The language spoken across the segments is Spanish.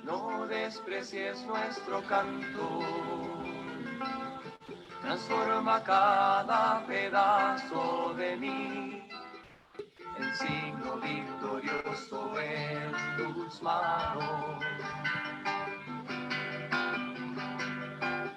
no desprecies nuestro canto. Transforma cada pedazo de mí en signo victorioso en tus manos.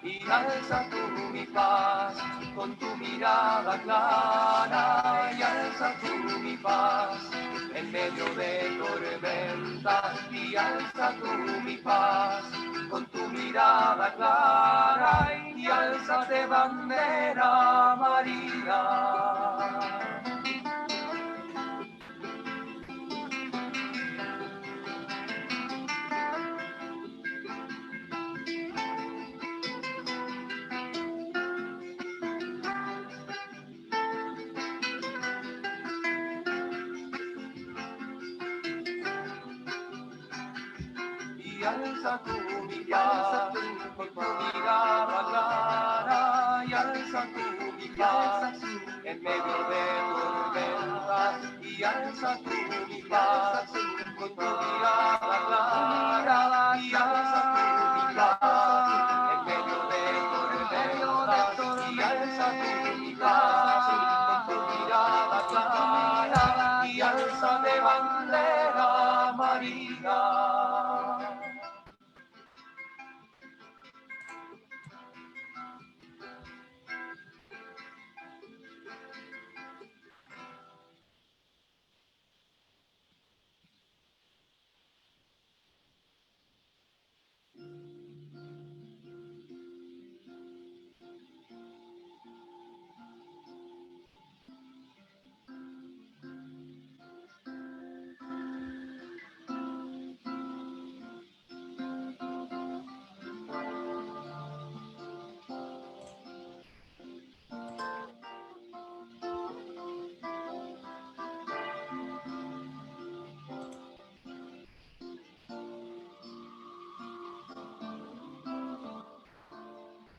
Y alza tú mi paz con tu mirada clara, y alza tú mi paz en medio de tormentas, y alza tú mi paz con tu mirada clara, y alzate bandera María. Y alza tu mirada con tu mirada clara, y alza tu mirada en medio de tormentas, y alza tu mirada con tu mirada clara, y alza tu mirada en medio de tormentas, y alza tu mirada con tu mirada clara, y alza de bandera María.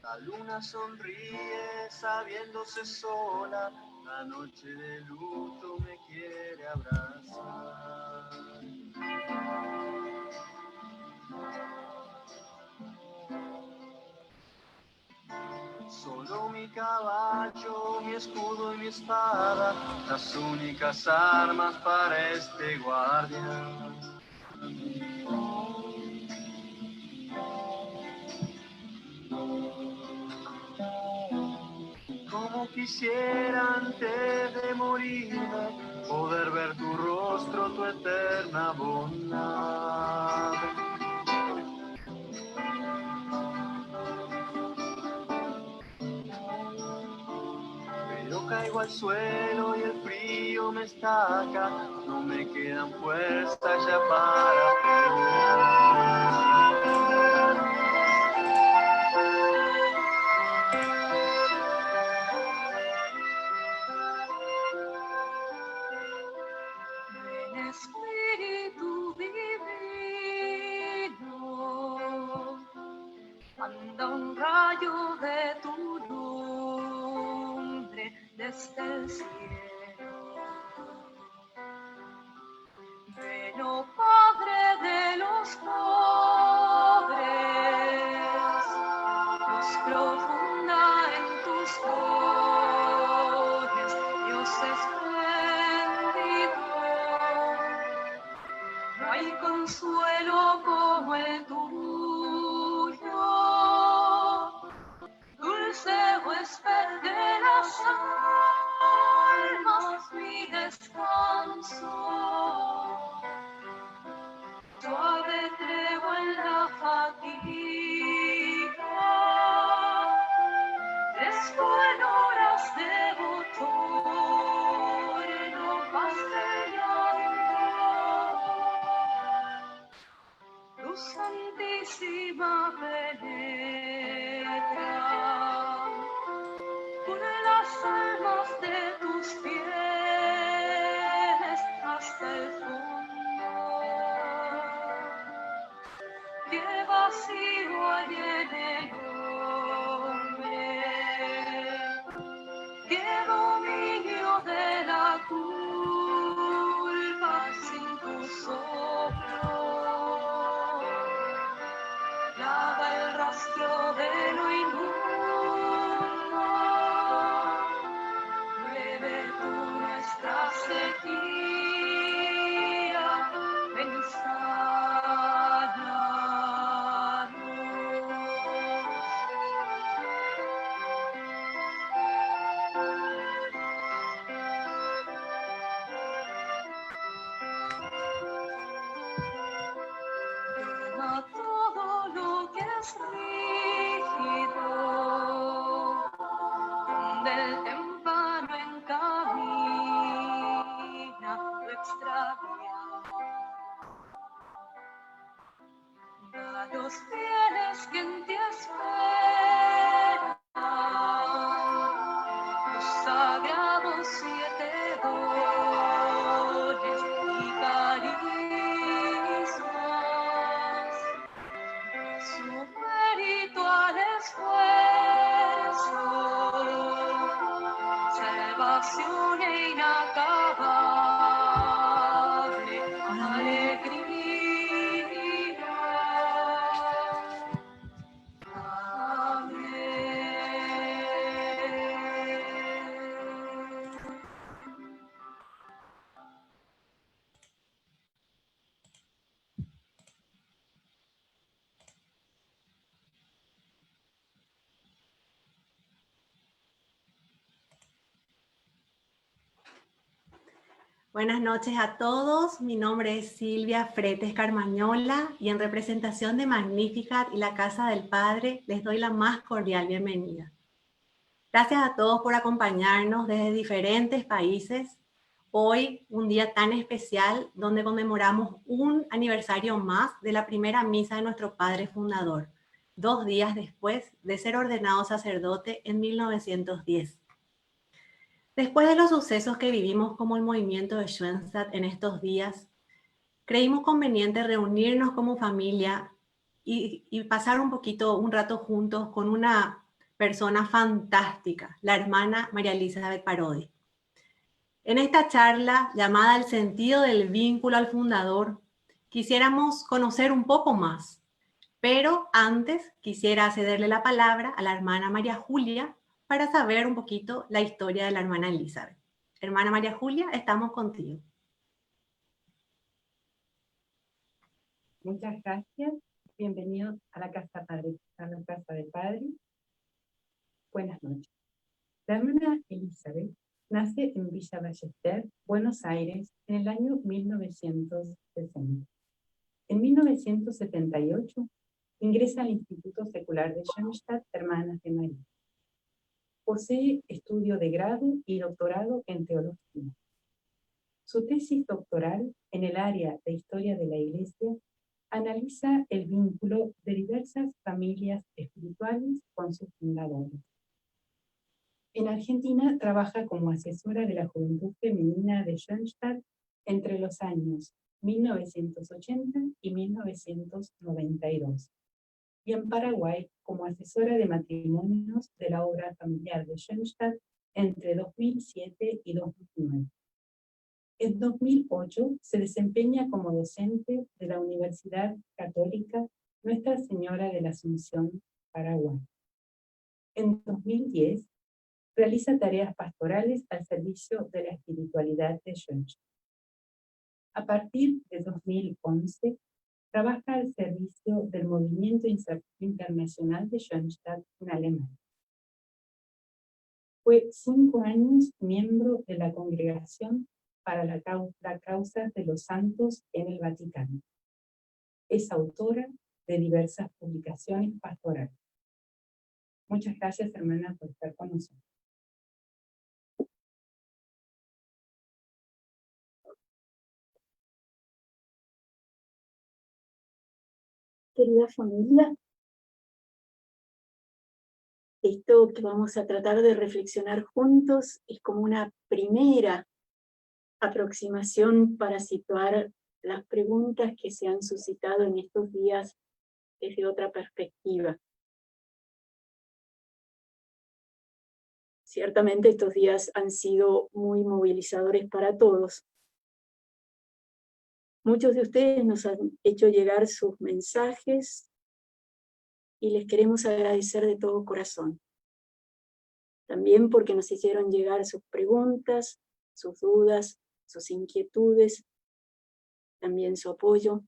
La luna sonríe sabiéndose sola, la noche de luto me quiere abrazar. Solo mi caballo, mi escudo y mi espada, las únicas armas para este guardián. Como quisiera antes de morirme poder ver tu rostro, tu eterna bondad. Pero caigo al suelo y el frío me estaca, no me quedan fuerzas ya para Ven Espíritu divino, manda un rayo de tu lumbre desde el cielo. Ven, oh Padre de los pobres, luz profunda en tus dones, Dios espléndido. No hay consuelo como el tuyo, dulce huésped de las almas, mi descanso. Suave tregua en la fatiga, fresco en horas de bochorno, paz del llanto. Luz santísima penetra por las almas de tus fieles hasta el fondo. Qué vacío hay en el hombre, qué dominio de la culpa sin tu soplo. rastro de lo inmundo. Llueve tú nuestra sequía, ven y sánanos. Llena todo lo que es rígido, donde el témpano encamina lo extraviado. Da los fieles que en ti esperan los sagrados 7 dones y carismas. Su mérito al esfuerzo, salvación e inacabable alegría. Amén. Buenas noches a todos, mi nombre es Silvia Fretes Carmañola y en representación de Magnificat y la Casa del Padre les doy la más cordial bienvenida. Gracias a todos por acompañarnos desde diferentes países. Hoy, un día tan especial donde conmemoramos un aniversario más de la primera misa de nuestro Padre Fundador, 2 días después de ser ordenado sacerdote en 1910. Después de los sucesos que vivimos como el movimiento de Schoenstatt en estos días, creímos conveniente reunirnos como familia y pasar un rato juntos con una persona fantástica, la hermana María Elizabeth Parodi. En esta charla, llamada El sentido del vínculo al fundador, quisiéramos conocer un poco más, pero antes quisiera cederle la palabra a la hermana María Julia para saber un poquito la historia de la hermana Elizabeth. Hermana María Julia, estamos contigo. Muchas gracias. Bienvenidos a la Casa Padre, a la Casa del Padre. Buenas noches. La hermana Elizabeth nace en Villa Ballester, Buenos Aires, en el año 1960. En 1978 ingresa al Instituto Secular de Schoenstatt, Hermanas de María. Posee estudio de grado y doctorado en teología. Su tesis doctoral en el área de historia de la Iglesia analiza el vínculo de diversas familias espirituales con sus fundadores. En Argentina trabaja como asesora de la juventud femenina de Schoenstatt entre los años 1980 y 1992. Y en Paraguay como asesora de matrimonios de la obra familiar de Schoenstatt entre 2007 y 2009. En 2008 se desempeña como docente de la Universidad Católica Nuestra Señora de la Asunción, Paraguay. En 2010 realiza tareas pastorales al servicio de la espiritualidad de Schoenstatt. A partir de 2011 trabaja al servicio del movimiento internacional de Schoenstatt en Alemania. Fue 5 años miembro de la Congregación para la causa de los santos en el Vaticano. Es autora de diversas publicaciones pastorales. Muchas gracias, hermana, por estar con nosotros. Querida familia, esto que vamos a tratar de reflexionar juntos es como una primera aproximación para situar las preguntas que se han suscitado en estos días desde otra perspectiva. Ciertamente estos días han sido muy movilizadores para todos. Muchos de ustedes nos han hecho llegar sus mensajes y les queremos agradecer de todo corazón. También porque nos hicieron llegar sus preguntas, sus dudas, sus inquietudes, también su apoyo.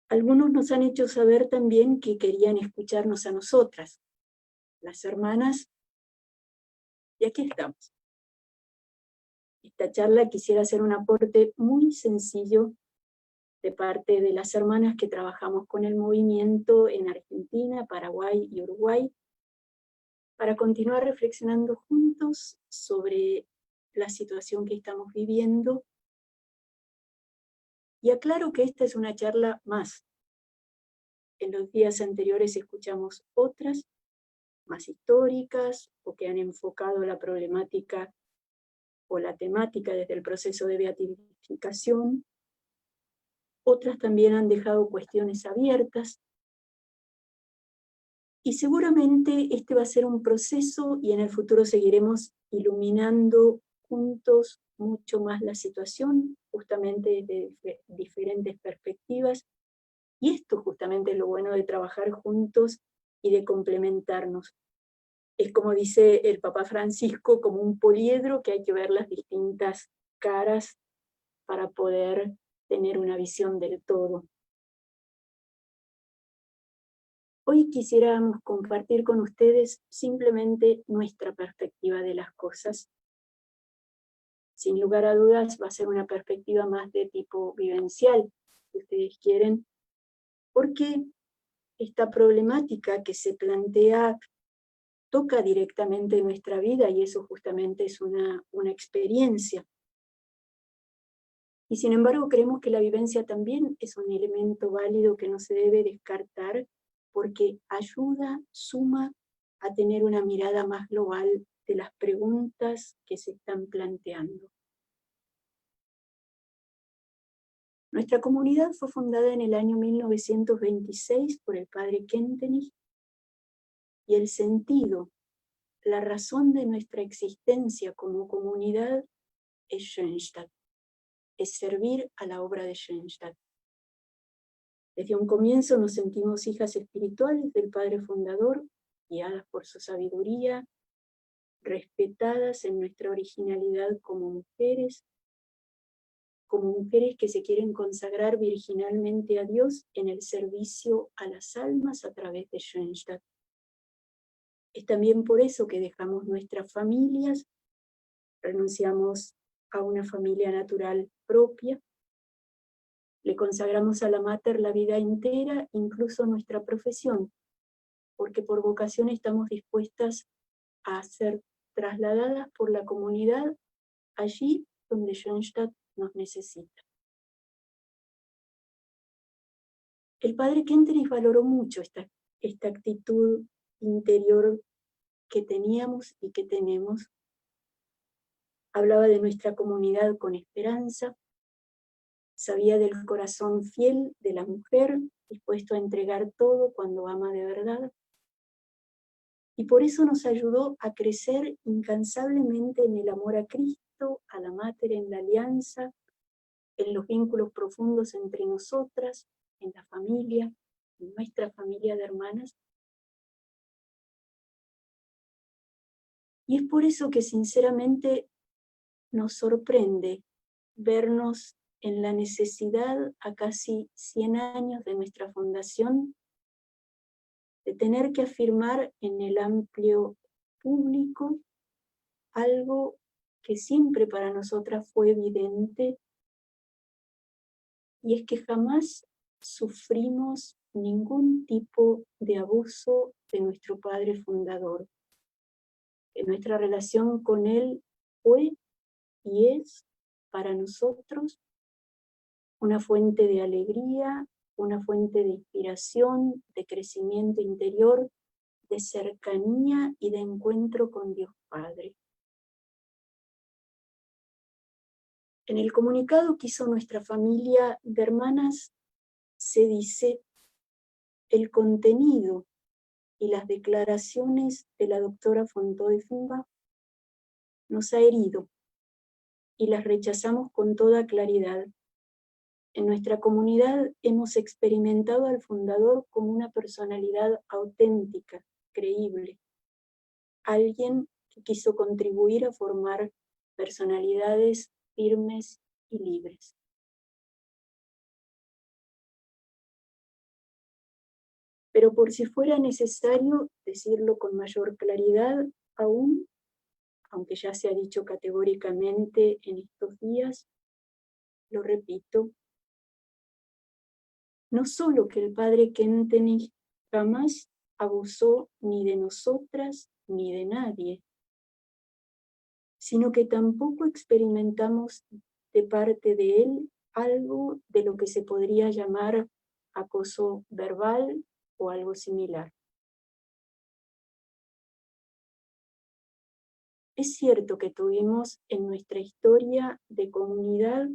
Algunos nos han hecho saber también que querían escucharnos a nosotras, las hermanas, y aquí estamos. Esta charla quisiera hacer un aporte muy sencillo de parte de las hermanas que trabajamos con el movimiento en Argentina, Paraguay y Uruguay, para continuar reflexionando juntos sobre la situación que estamos viviendo. Y aclaro que esta es una charla más. En los días anteriores escuchamos otras, más históricas, o que han enfocado la problemática o la temática desde el proceso de beatificación. Otras también han dejado cuestiones abiertas. Y seguramente este va a ser un proceso y en el futuro seguiremos iluminando juntos mucho más la situación, justamente desde diferentes perspectivas. Y esto justamente es lo bueno de trabajar juntos y de complementarnos. Es como dice el Papa Francisco, como un poliedro que hay que ver las distintas caras para poder tener una visión del todo. Hoy quisiéramos compartir con ustedes simplemente nuestra perspectiva de las cosas. Sin lugar a dudas va a ser una perspectiva más de tipo vivencial, si ustedes quieren, porque esta problemática que se plantea toca directamente nuestra vida y eso justamente es una experiencia. Y sin embargo creemos que la vivencia también es un elemento válido que no se debe descartar porque ayuda, suma a tener una mirada más global de las preguntas que se están planteando. Nuestra comunidad fue fundada en el año 1926 por el padre Kentenich y el sentido, la razón de nuestra existencia como comunidad es Schoenstatt, es servir a la obra de Schoenstatt. Desde un comienzo nos sentimos hijas espirituales del Padre Fundador, guiadas por su sabiduría, respetadas en nuestra originalidad como mujeres que se quieren consagrar virginalmente a Dios en el servicio a las almas a través de Schoenstatt. Es también por eso que dejamos nuestras familias, renunciamos a una familia natural propia, le consagramos a la Mater la vida entera, incluso nuestra profesión, porque por vocación estamos dispuestas a ser trasladadas por la comunidad allí donde Schoenstatt nos necesita. El padre Kentenich valoró mucho esta actitud interior que teníamos y que tenemos. Hablaba de nuestra comunidad con esperanza, sabía del corazón fiel de la mujer, dispuesto a entregar todo cuando ama de verdad, y por eso nos ayudó a crecer incansablemente en el amor a Cristo, a la Mater, en la alianza, en los vínculos profundos entre nosotras, en la familia, en nuestra familia de hermanas. Y es por eso que sinceramente nos sorprende vernos en la necesidad a casi 100 años de nuestra fundación de tener que afirmar en el amplio público algo que siempre para nosotras fue evidente, y es que jamás sufrimos ningún tipo de abuso de nuestro Padre Fundador. Que nuestra relación con Él fue y es para nosotros una fuente de alegría, una fuente de inspiración, de crecimiento interior, de cercanía y de encuentro con Dios Padre. En el comunicado que hizo nuestra familia de hermanas se dice: el contenido y las declaraciones de la doctora Fontö-de-Fumba nos ha herido y las rechazamos con toda claridad. En nuestra comunidad hemos experimentado al fundador como una personalidad auténtica, creíble, alguien que quiso contribuir a formar personalidades firmes y libres. Pero por si fuera necesario decirlo con mayor claridad aún, aunque ya se ha dicho categóricamente en estos días, lo repito, no solo que el padre Kentenich jamás abusó ni de nosotras ni de nadie, sino que tampoco experimentamos de parte de él algo de lo que se podría llamar acoso verbal o algo similar. Es cierto que tuvimos en nuestra historia de comunidad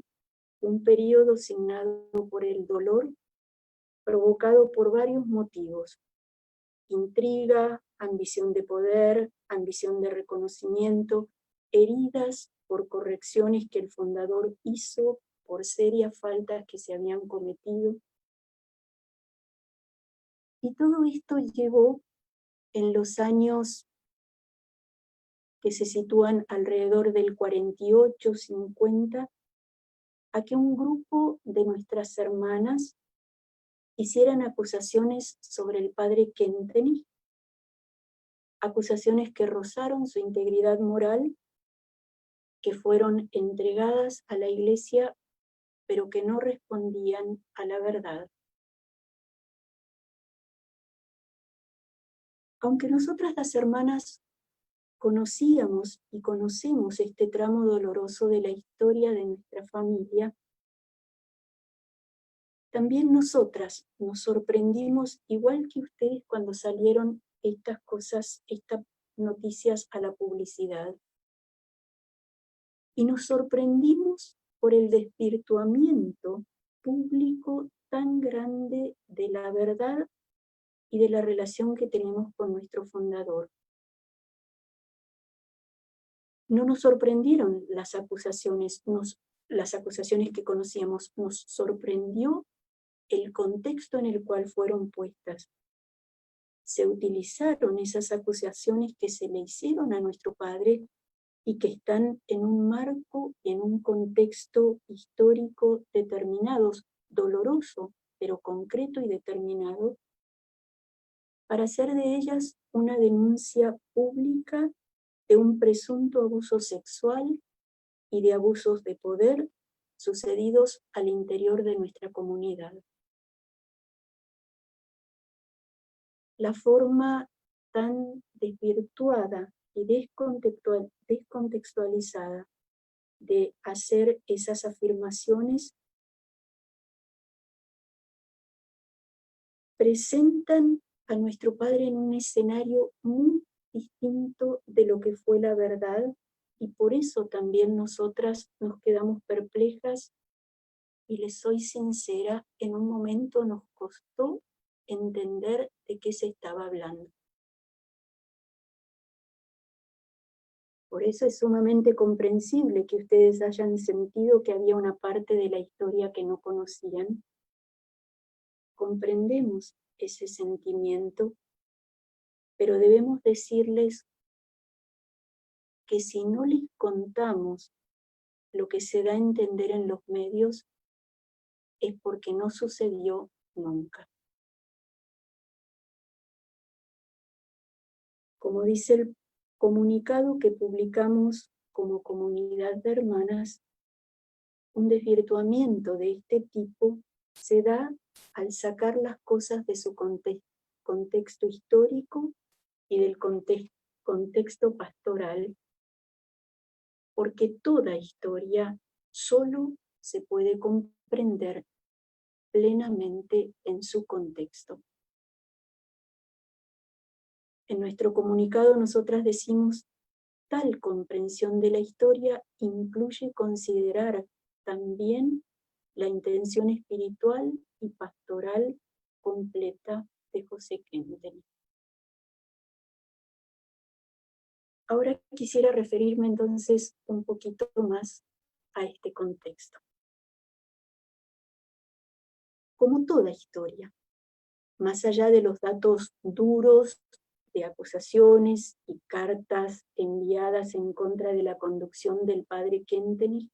un periodo signado por el dolor, provocado por varios motivos: intriga, ambición de poder, ambición de reconocimiento, heridas por correcciones que el fundador hizo por serias faltas que se habían cometido. Y todo esto llevó en los años que se sitúan alrededor del 48-50 a que un grupo de nuestras hermanas hicieran acusaciones sobre el padre Kentenich, acusaciones que rozaron su integridad moral, que fueron entregadas a la Iglesia, pero que no respondían a la verdad. Aunque nosotras las hermanas conocíamos y conocemos este tramo doloroso de la historia de nuestra familia, también nosotras nos sorprendimos, igual que ustedes, cuando salieron estas cosas, estas noticias a la publicidad. Y nos sorprendimos por el desvirtuamiento público tan grande de la verdad y de la relación que tenemos con nuestro fundador. No nos sorprendieron las acusaciones que conocíamos, nos sorprendió el contexto en el cual fueron puestas. Se utilizaron esas acusaciones que se le hicieron a nuestro padre y que están en un marco, en un contexto histórico determinados, doloroso, pero concreto y determinado, para hacer de ellas una denuncia pública de un presunto abuso sexual y de abusos de poder sucedidos al interior de nuestra comunidad. La forma tan desvirtuada y descontextualizada de hacer esas afirmaciones presentan a nuestro padre en un escenario muy distinto de lo que fue la verdad, y por eso también nosotras nos quedamos perplejas, y les soy sincera, en un momento nos costó entender de qué se estaba hablando. Por eso es sumamente comprensible que ustedes hayan sentido que había una parte de la historia que no conocían. Comprendemos ese sentimiento, pero debemos decirles que si no les contamos lo que se da a entender en los medios, es porque no sucedió nunca. Como dice el comunicado que publicamos como comunidad de hermanas, un desvirtuamiento de este tipo se da al sacar las cosas de su contexto histórico y del contexto pastoral, porque toda historia solo se puede comprender plenamente en su contexto. En nuestro comunicado nosotras decimos: tal comprensión de la historia incluye considerar también la intención espiritual y pastoral completa de José Kentenich. Ahora quisiera referirme entonces un poquito más a este contexto. como toda historia, más allá de los datos duros de acusaciones y cartas enviadas en contra de la conducción del padre Kentenich,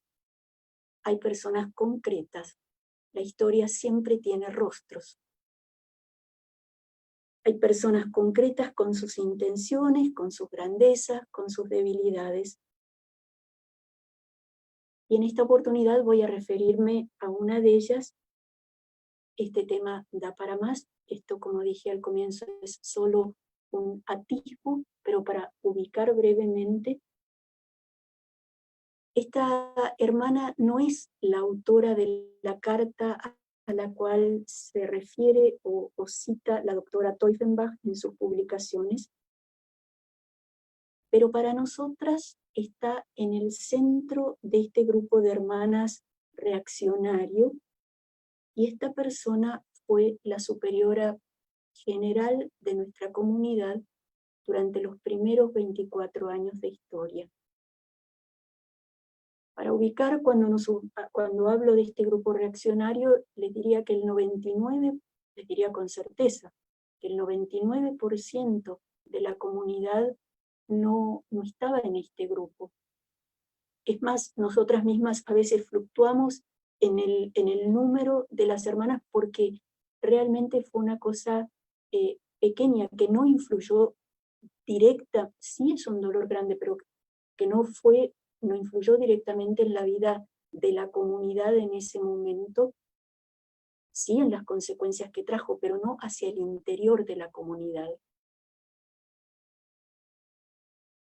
hay personas concretas. La historia siempre tiene rostros. Hay personas concretas con sus intenciones, con sus grandezas, con sus debilidades. Y en esta oportunidad voy a referirme a una de ellas. Este tema da para más. Esto, como dije al comienzo, es solo un atisbo, pero para ubicar brevemente, esta hermana no es la autora de la carta a la cual se refiere o cita la doctora Teufenbach en sus publicaciones, pero para nosotras está en el centro de este grupo de hermanas reaccionario, y esta persona fue la superiora general de nuestra comunidad durante los primeros 24 años de historia. Para ubicar, cuando hablo de este grupo reaccionario, les diría que les diría con certeza, que el 99% de la comunidad no estaba en este grupo. Es más, nosotras mismas a veces fluctuamos en el número de las hermanas porque realmente fue una cosa pequeña, que no influyó directa, sí es un dolor grande, pero que no influyó directamente en la vida de la comunidad en ese momento, sí en las consecuencias que trajo, pero no hacia el interior de la comunidad.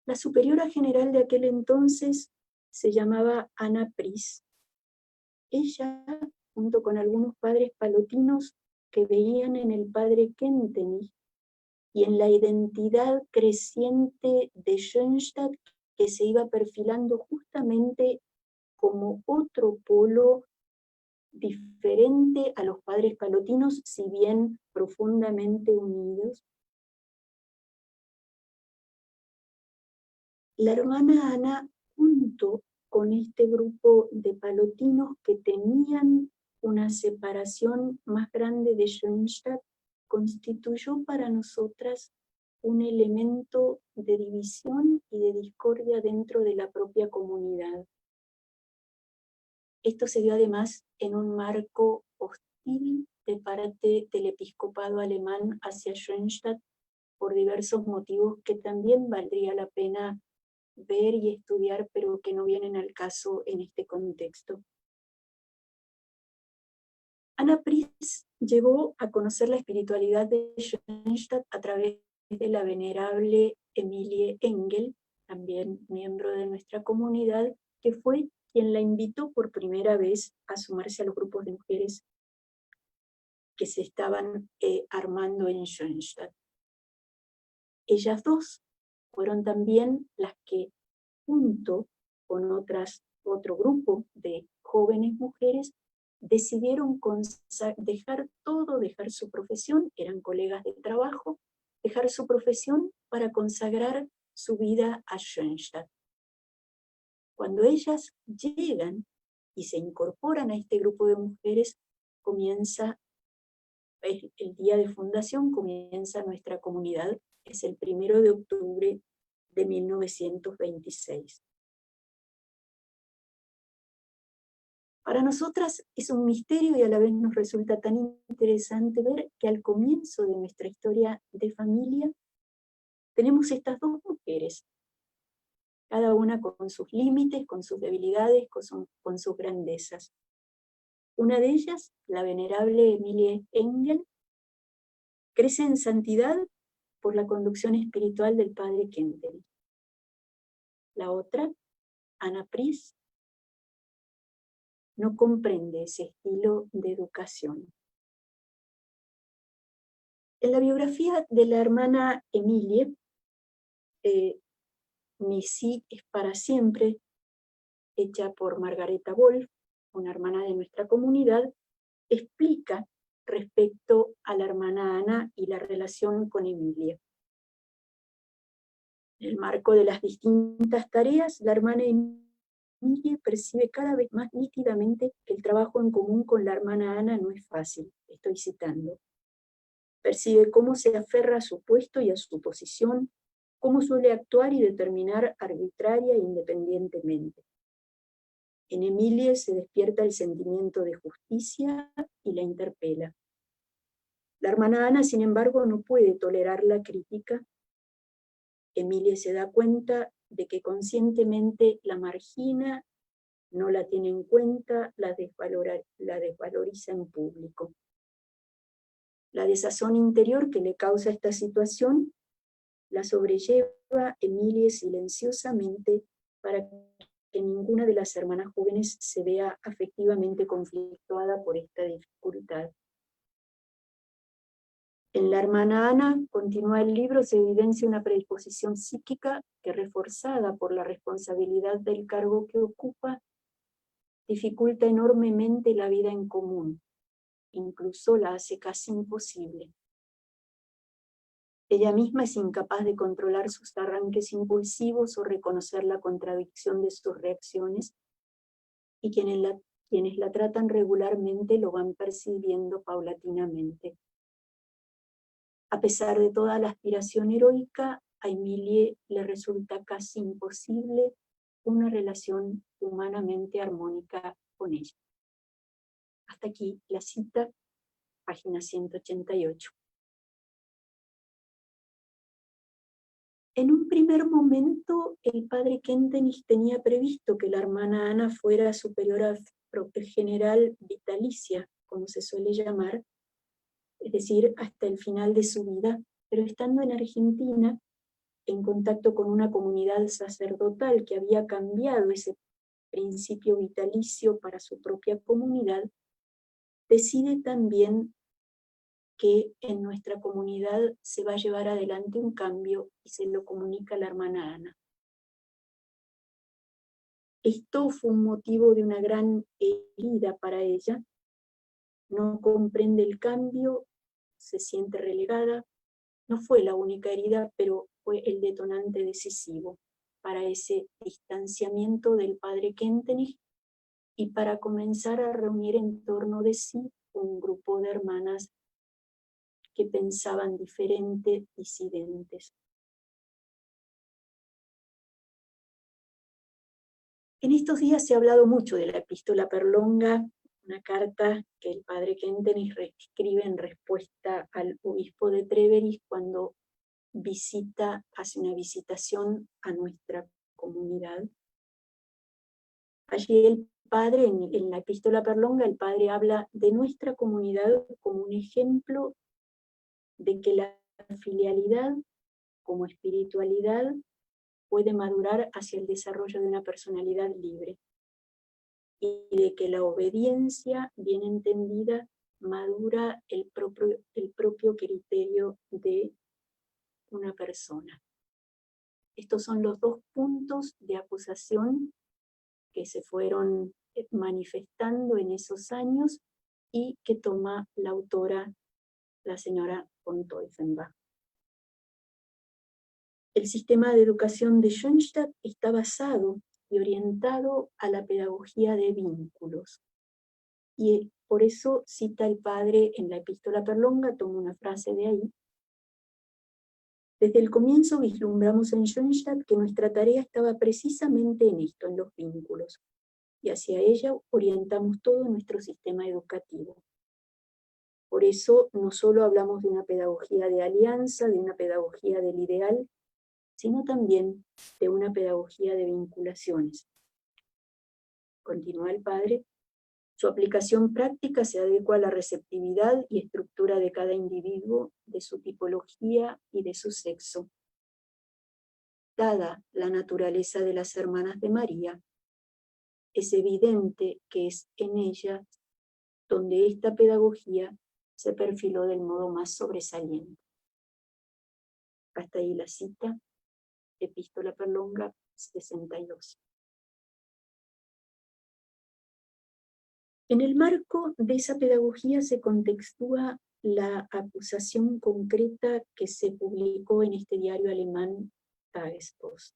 La superiora general de aquel entonces se llamaba Ana Pris. Ella, junto con algunos padres palotinos que veían en el padre Kentenich y en la identidad creciente de Schoenstatt, que se iba perfilando justamente como otro polo diferente a los padres palotinos, si bien profundamente unidos. La hermana Ana, junto con este grupo de palotinos que tenían una separación más grande de Schoenstatt, constituyó para nosotras un elemento de división y de discordia dentro de la propia comunidad. Esto se dio además en un marco hostil de parte del episcopado alemán hacia Schoenstatt por diversos motivos que también valdría la pena ver y estudiar, pero que no vienen al caso en este contexto. Ana Pris llegó a conocer la espiritualidad de Schoenstatt a través de la venerable Emilie Engel, también miembro de nuestra comunidad, que fue quien la invitó por primera vez a sumarse a los grupos de mujeres que se estaban armando en Schoenstatt. Ellas dos fueron también las que, junto con otro grupo de jóvenes mujeres, decidieron dejar su profesión, eran colegas de trabajo, dejar su profesión para consagrar su vida a Schoenstatt. Cuando ellas llegan y se incorporan a este grupo de mujeres, comienza el día de fundación, comienza nuestra comunidad, es el 1 de octubre de 1926. Para nosotras es un misterio y a la vez nos resulta tan interesante ver que al comienzo de nuestra historia de familia tenemos estas dos mujeres, cada una con sus límites, con sus debilidades, con sus grandezas. Una de ellas, la venerable Emilie Engel, crece en santidad por la conducción espiritual del padre Kentenich. La otra, Ana Pris, no comprende ese estilo de educación. En la biografía de la hermana Emilie, Mi sí es para siempre, hecha por Margareta Wolf, una hermana de nuestra comunidad, explica respecto a la hermana Ana y la relación con Emilie. En el marco de las distintas tareas, la hermana Emilie percibe cada vez más nítidamente que el trabajo en común con la hermana Ana no es fácil. Estoy citando. Percibe cómo se aferra a su puesto y a su posición, cómo suele actuar y determinar arbitraria e independientemente. En Emilie se despierta el sentimiento de justicia y la interpela. La hermana Ana, sin embargo, no puede tolerar la crítica. Emilie se da cuenta de que conscientemente la margina, no la tiene en cuenta, la desvaloriza en público. La desazón interior que le causa esta situación la sobrelleva Emilie silenciosamente para que ninguna de las hermanas jóvenes se vea afectivamente conflictuada por esta dificultad. En la hermana Ana, continúa el libro, se evidencia una predisposición psíquica que, reforzada por la responsabilidad del cargo que ocupa, dificulta enormemente la vida en común, incluso la hace casi imposible. Ella misma es incapaz de controlar sus arranques impulsivos o reconocer la contradicción de sus reacciones, y quienes la tratan regularmente lo van percibiendo paulatinamente. A pesar de toda la aspiración heroica, a Emilie le resulta casi imposible una relación humanamente armónica con ella. Hasta aquí la cita, página 188. En un primer momento, el padre Kentenich tenía previsto que la hermana Ana fuera superiora general vitalicia, como se suele llamar, es decir, hasta el final de su vida, pero estando en Argentina, en contacto con una comunidad sacerdotal que había cambiado ese principio vitalicio para su propia comunidad, decide también que en nuestra comunidad se va a llevar adelante un cambio y se lo comunica a la hermana Ana. Esto fue un motivo de una gran herida para ella. No comprende el cambio, se siente relegada. No fue la única herida, pero fue el detonante decisivo para ese distanciamiento del padre Kentenich y para comenzar a reunir en torno de sí un grupo de hermanas que pensaban diferente, disidentes. En estos días se ha hablado mucho de la epístola Perlonga, una carta que el padre Kentenich escribe en respuesta al obispo de Treveris cuando hace una visitación a nuestra comunidad. Allí el padre, en la epístola Perlonga, el padre habla de nuestra comunidad como un ejemplo de que la filialidad como espiritualidad puede madurar hacia el desarrollo de una personalidad libre, y de que la obediencia, bien entendida, madura el propio criterio de una persona. Estos son los dos puntos de acusación que se fueron manifestando en esos años y que toma la autora, la señora von Teufenbach. El sistema de educación de Schoenstatt está basado y orientado a la pedagogía de vínculos. Y por eso cita el padre en la epístola Perlonga, toma una frase de ahí. Desde el comienzo vislumbramos en Schoenstatt que nuestra tarea estaba precisamente en esto, en los vínculos, y hacia ella orientamos todo nuestro sistema educativo. Por eso no solo hablamos de una pedagogía de alianza, de una pedagogía del ideal, sino también de una pedagogía de vinculaciones. Continúa el padre. Su aplicación práctica se adecua a la receptividad y estructura de cada individuo, de su tipología y de su sexo. Dada la naturaleza de las hermanas de María, es evidente que es en ella donde esta pedagogía se perfiló del modo más sobresaliente. Hasta ahí la cita, epístola Perlonga 62. En el marco de esa pedagogía se contextúa la acusación concreta que se publicó en este diario alemán Tagespost.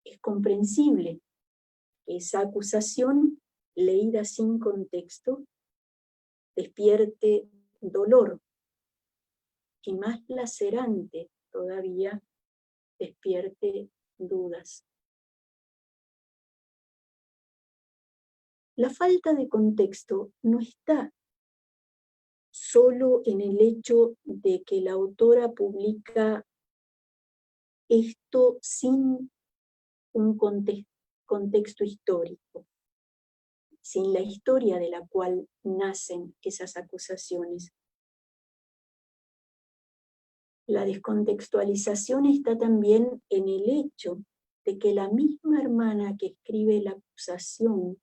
Es comprensible que esa acusación, leída sin contexto, despierte dolor, y más lacerante todavía, despierte dudas. La falta de contexto no está solo en el hecho de que la autora publica esto sin un contexto histórico, sin la historia de la cual nacen esas acusaciones. La descontextualización está también en el hecho de que la misma hermana que escribe la acusación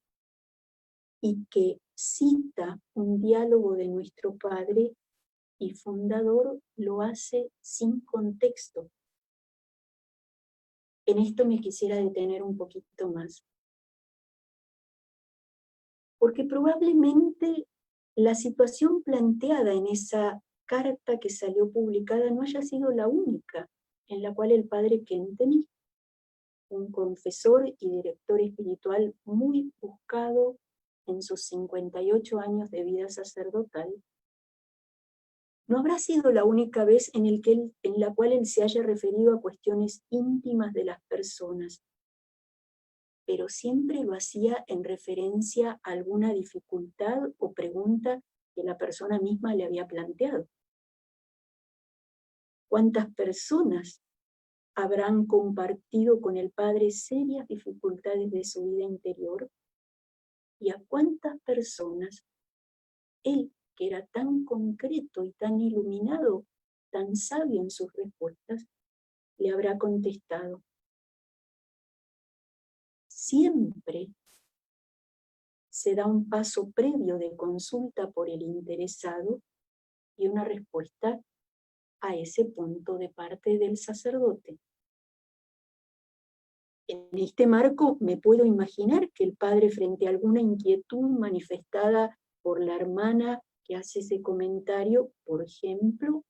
y que cita un diálogo de nuestro padre y fundador lo hace sin contexto. En esto me quisiera detener un poquito más. Porque probablemente la situación planteada en esa carta que salió publicada no haya sido la única en la cual el padre Kentenich, un confesor y director espiritual muy buscado en sus 58 años de vida sacerdotal, no habrá sido la única vez en la cual él se haya referido a cuestiones íntimas de las personas, pero siempre lo hacía en referencia a alguna dificultad o pregunta que la persona misma le había planteado. ¿Cuántas personas habrán compartido con el Padre serias dificultades de su vida interior? ¿Y a cuántas personas él, que era tan concreto y tan iluminado, tan sabio en sus respuestas, le habrá contestado? Siempre se da un paso previo de consulta por el interesado y una respuesta a ese punto de parte del sacerdote. En este marco me puedo imaginar que el padre, frente a alguna inquietud manifestada por la hermana que hace ese comentario, por ejemplo,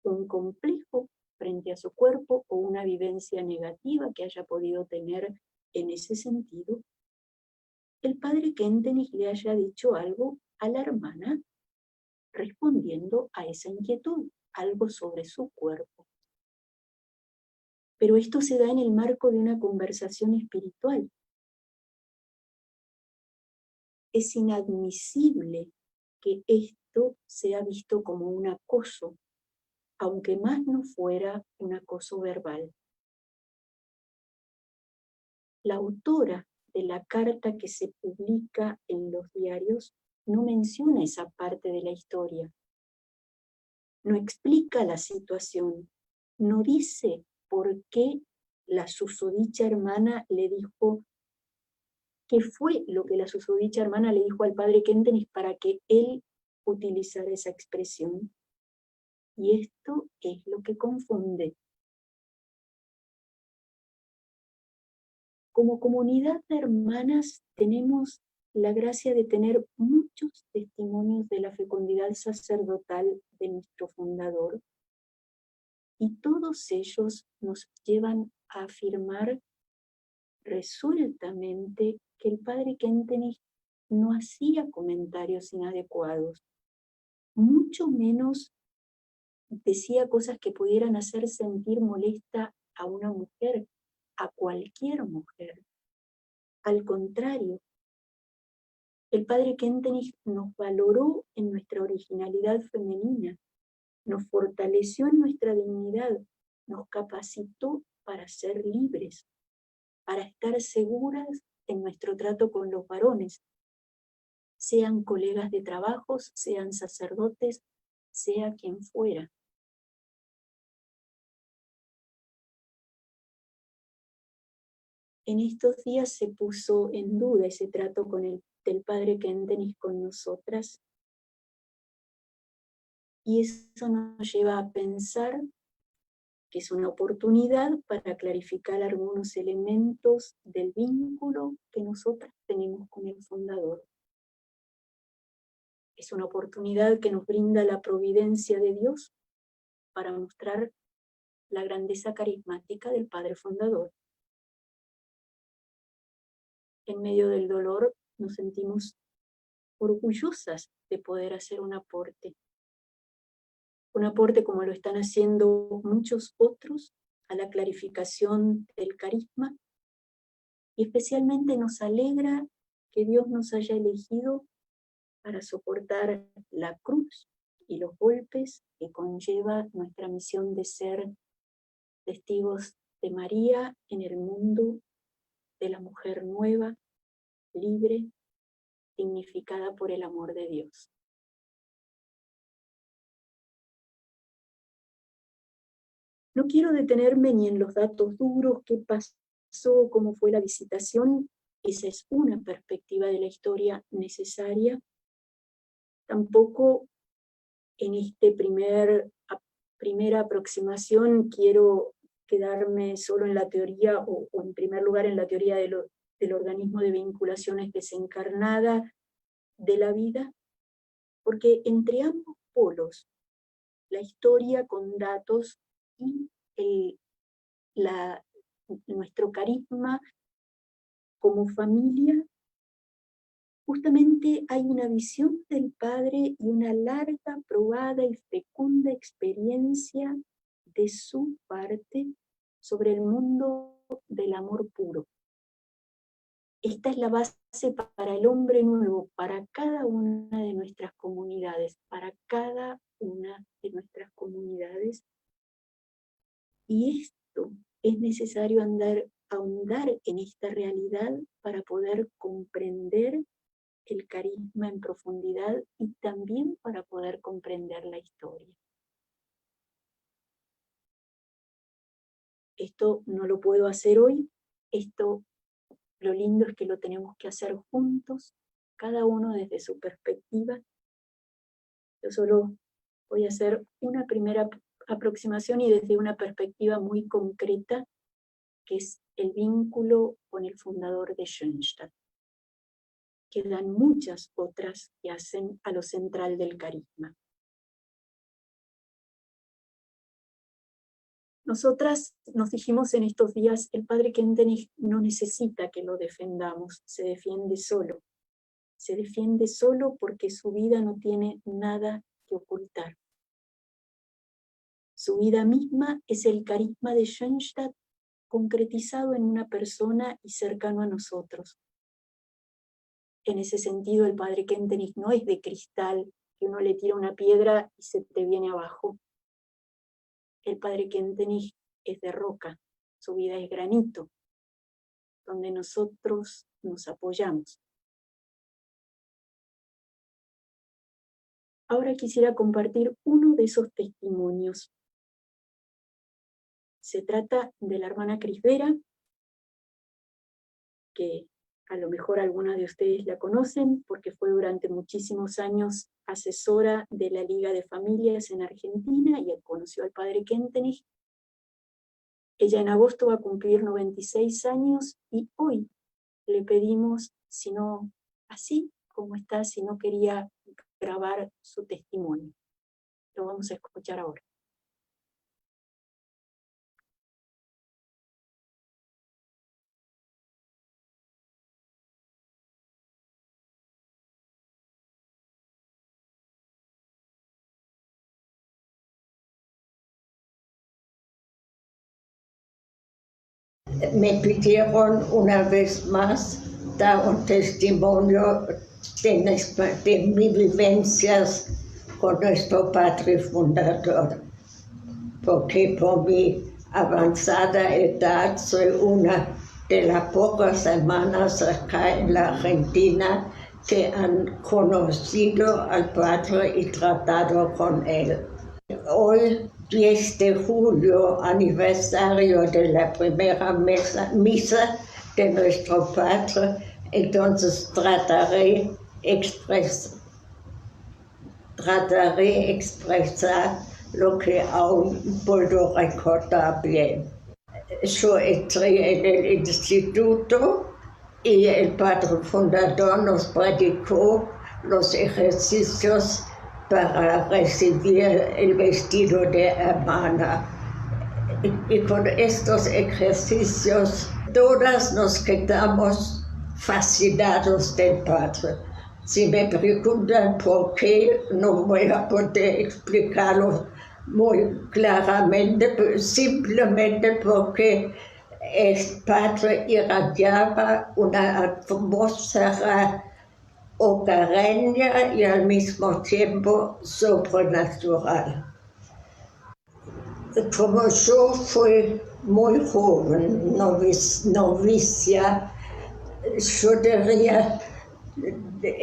un complejo frente a su cuerpo o una vivencia negativa que haya podido tener en ese sentido, el padre Kentenich le haya dicho algo a la hermana respondiendo a esa inquietud, algo sobre su cuerpo. Pero esto se da en el marco de una conversación espiritual. Es inadmisible que esto sea visto como un acoso, aunque más no fuera un acoso verbal. La autora de la carta que se publica en los diarios no menciona esa parte de la historia. No explica la situación, no dice por qué la susodicha hermana le dijo, qué fue lo que la susodicha hermana le dijo al padre Kentenich para que él utilizara esa expresión. Y esto es lo que confunde. Como comunidad de hermanas tenemos la gracia de tener muchos testimonios de la fecundidad sacerdotal de nuestro fundador, y todos ellos nos llevan a afirmar resueltamente que el padre Kentenich no hacía comentarios inadecuados, mucho menos decía cosas que pudieran hacer sentir molesta a una mujer, a cualquier mujer. Al contrario, el padre Kentenich nos valoró en nuestra originalidad femenina, nos fortaleció en nuestra dignidad, nos capacitó para ser libres, para estar seguras en nuestro trato con los varones, sean colegas de trabajos, sean sacerdotes, sea quien fuera. En estos días se puso en duda ese trato del padre Kentenich con nosotras, y eso nos lleva a pensar que es una oportunidad para clarificar algunos elementos del vínculo que nosotras tenemos con el fundador. Es una oportunidad que nos brinda la providencia de Dios para mostrar la grandeza carismática del Padre Fundador. en medio del dolor nos sentimos orgullosas de poder hacer un aporte como lo están haciendo muchos otros a la clarificación del carisma, y especialmente nos alegra que Dios nos haya elegido para soportar la cruz y los golpes que conlleva nuestra misión de ser testigos de María en el mundo, de la mujer nueva, libre, dignificada por el amor de Dios. No quiero detenerme ni en los datos duros, qué pasó, cómo fue la visitación. Esa es una perspectiva de la historia necesaria. Tampoco en esta primera aproximación quiero quedarme solo en la teoría, o en primer lugar en la teoría del organismo de vinculaciones desencarnada de la vida, porque entre ambos polos, la historia con datos y nuestro carisma como familia, justamente hay una visión del Padre y una larga, probada y fecunda experiencia de su parte sobre el mundo del amor puro. Esta es la base para el hombre nuevo, para cada una de nuestras comunidades, Y esto es necesario ahondar en esta realidad para poder comprender el carisma en profundidad y también para poder comprender la historia. Esto no lo puedo hacer hoy, lo lindo es que lo tenemos que hacer juntos, cada uno desde su perspectiva. Yo solo voy a hacer una primera aproximación y desde una perspectiva muy concreta, que es el vínculo con el fundador de Schoenstatt. Quedan muchas otras que hacen a lo central del carisma. Nosotras nos dijimos en estos días, el padre Kentenich no necesita que lo defendamos, se defiende solo. Se defiende solo porque su vida no tiene nada que ocultar. Su vida misma es el carisma de Schoenstatt concretizado en una persona y cercano a nosotros. En ese sentido, el padre Kentenich no es de cristal, que uno le tira una piedra y se te viene abajo. El padre Kentenich es de roca, su vida es granito, donde nosotros nos apoyamos. Ahora quisiera compartir uno de esos testimonios. Se trata de la hermana Crisvera, que a lo mejor algunas de ustedes la conocen, porque fue durante muchísimos años asesora de la Liga de Familias en Argentina, y conoció al padre Kentenich. Ella en agosto va a cumplir 96 años, y hoy le pedimos, si no, así como está, si no quería grabar su testimonio. Lo vamos a escuchar ahora. Me pidieron una vez más dar un testimonio de mis vivencias con nuestro padre fundador, porque por mi avanzada edad soy una de las pocas hermanas acá en la Argentina que han conocido al padre y tratado con él. Hoy, 10 de julio, aniversario de la primera misa de nuestro padre, entonces trataré expresar lo que aún puedo recordar bien. Yo entré en el instituto y el padre fundador nos predicó los ejercicios para recibir el vestido de hermana. Y con estos ejercicios todas nos quedamos fascinados del Padre. Si me preguntan por qué, no voy a poder explicarlo muy claramente, pero simplemente porque el Padre irradiaba una atmósfera hogareña y al mismo tiempo sobrenatural. Como yo fui muy joven, novicia, yo diría,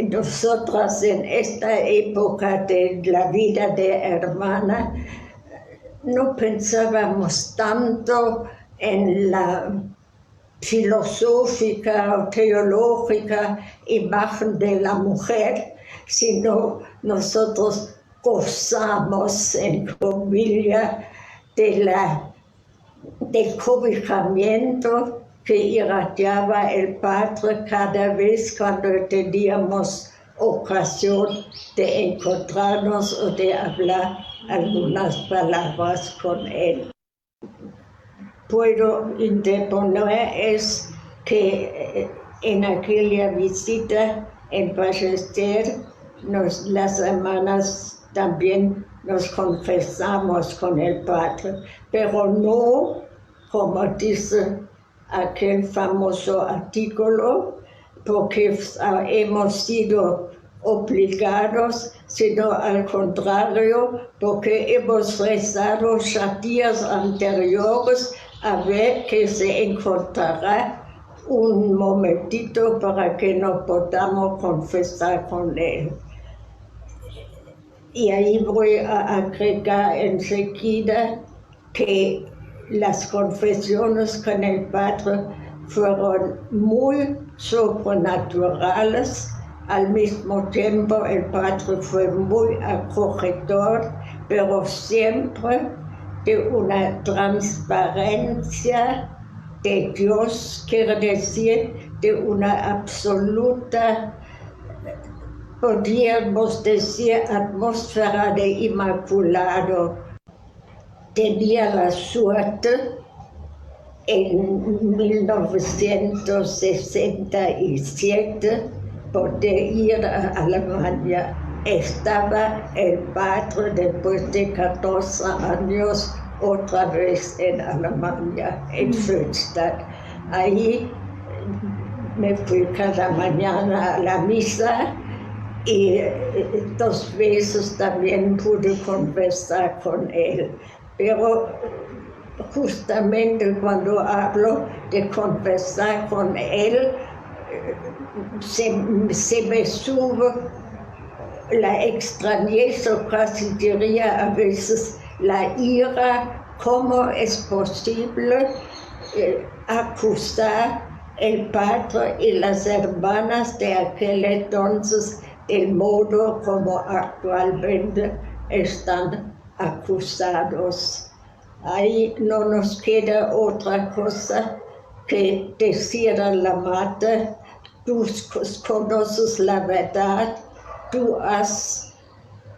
nosotras en esta época de la vida de hermana no pensábamos tanto en la filosófica o teológica imagen de la mujer, sino nosotros gozamos, en comillas, del cobijamiento que irradiaba el Padre cada vez cuando teníamos ocasión de encontrarnos o de hablar algunas palabras con él. Puedo interponer es que en aquella visita en Ballester las hermanas también nos confesamos con el Padre, pero no, como dice aquel famoso artículo, porque hemos sido obligados, sino al contrario, porque hemos rezado ya días anteriores a ver que se encontrará un momentito para que nos podamos confesar con él. Y ahí voy a agregar enseguida que las confesiones con el Padre fueron muy sobrenaturales. Al mismo tiempo el Padre fue muy acogedor, pero siempre de una transparencia de Dios, quiere decir, de una absoluta, podríamos decir, atmósfera de inmaculado. Tenía la suerte en 1967 poder ir a Alemania. Estaba el Padre después de 14 años otra vez en Alemania, en Fürstadt. Ahí me fui cada mañana a la misa y 2 veces también pude conversar con él. Pero justamente cuando hablo de conversar con él, se me sube la extrañeza, casi diría a veces la ira. ¿Cómo es posible acusar el Padre y las hermanas de aquel entonces del modo como actualmente están acusados? Ahí no nos queda otra cosa que decir a la madre: tú conoces la verdad, tú has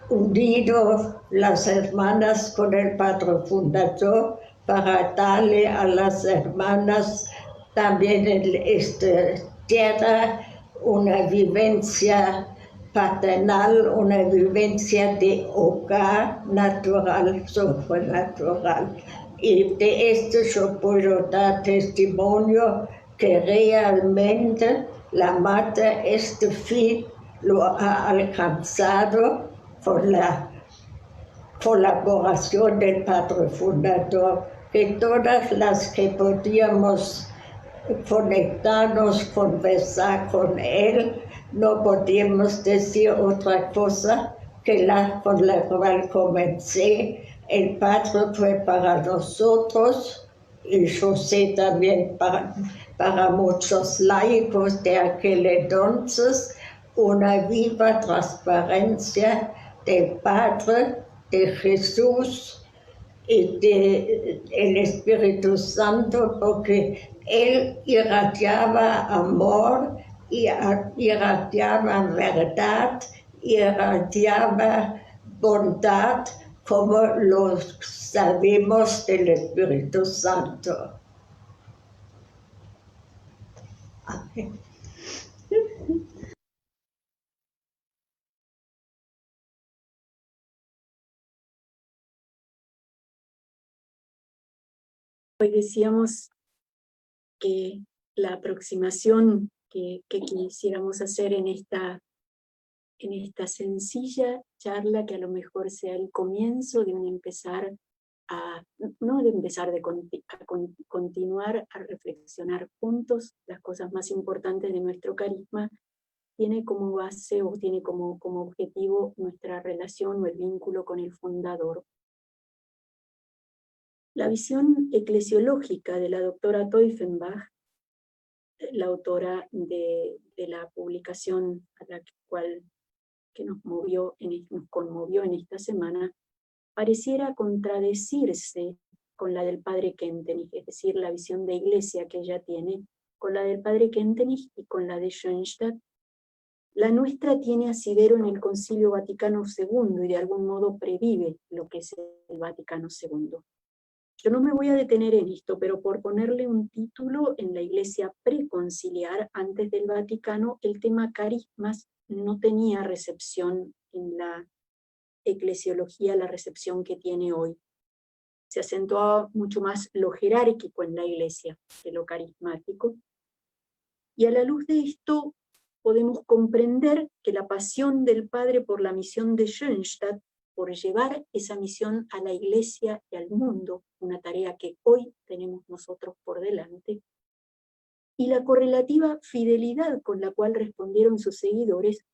unido las hermanas con el Padre Fundador para darle a las hermanas también en esta tierra una vivencia paternal, una vivencia de hogar natural, sobrenatural. Y de esto yo puedo dar testimonio que realmente la madre este fin lo ha alcanzado con la colaboración del Padre Fundador, que todas las que podíamos conectarnos, conversar con él, no podíamos decir otra cosa que la con la cual comencé. El Padre fue para nosotros, y yo sé también para muchos laicos de aquel entonces, una viva transparencia del Padre, de Jesús y del Espíritu Santo, porque Él irradiaba amor, irradiaba verdad, irradiaba bondad, como lo sabemos del Espíritu Santo. Amén. Hoy decíamos que la aproximación que quisiéramos hacer en esta sencilla charla, que a lo mejor sea el comienzo de un empezar no de empezar a continuar a reflexionar juntos las cosas más importantes de nuestro carisma, tiene como base o tiene como objetivo nuestra relación o el vínculo con el fundador. La visión eclesiológica de la doctora Teufenbach, la autora de la publicación a la cual que nos conmovió en esta semana, pareciera contradecirse con la del padre Kentenich, es decir, la visión de iglesia que ella tiene, con la del padre Kentenich y con la de Schoenstatt. La nuestra tiene asidero en el Concilio Vaticano II y de algún modo previve lo que es el Vaticano II. Yo no me voy a detener en esto, pero por ponerle un título, en la iglesia preconciliar, antes del Vaticano, el tema carismas no tenía recepción en la eclesiología, la recepción que tiene hoy. Se acentuaba mucho más lo jerárquico en la iglesia que lo carismático. Y a la luz de esto podemos comprender que la pasión del padre por la misión de Schoenstatt, por llevar esa misión a la iglesia y al mundo, una tarea que hoy tenemos nosotros por delante, y la correlativa fidelidad con la cual respondieron sus seguidores,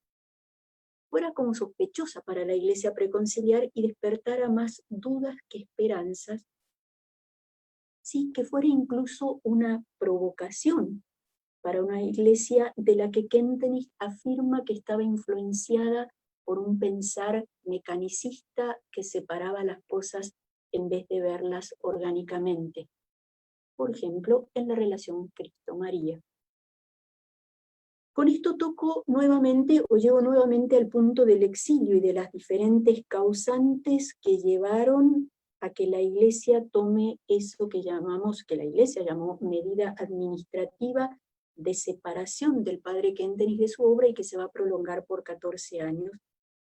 fuera como sospechosa para la iglesia preconciliar y despertara más dudas que esperanzas, sí que fuera incluso una provocación para una iglesia de la que Kentenich afirma que estaba influenciada por un pensar mecanicista que separaba las cosas en vez de verlas orgánicamente. Por ejemplo, en la relación Cristo-María. Con esto llego nuevamente al punto del exilio y de las diferentes causantes que llevaron a que la Iglesia tome eso que la Iglesia llamó medida administrativa de separación del padre Kentenich de su obra y que se va a prolongar por 14 años.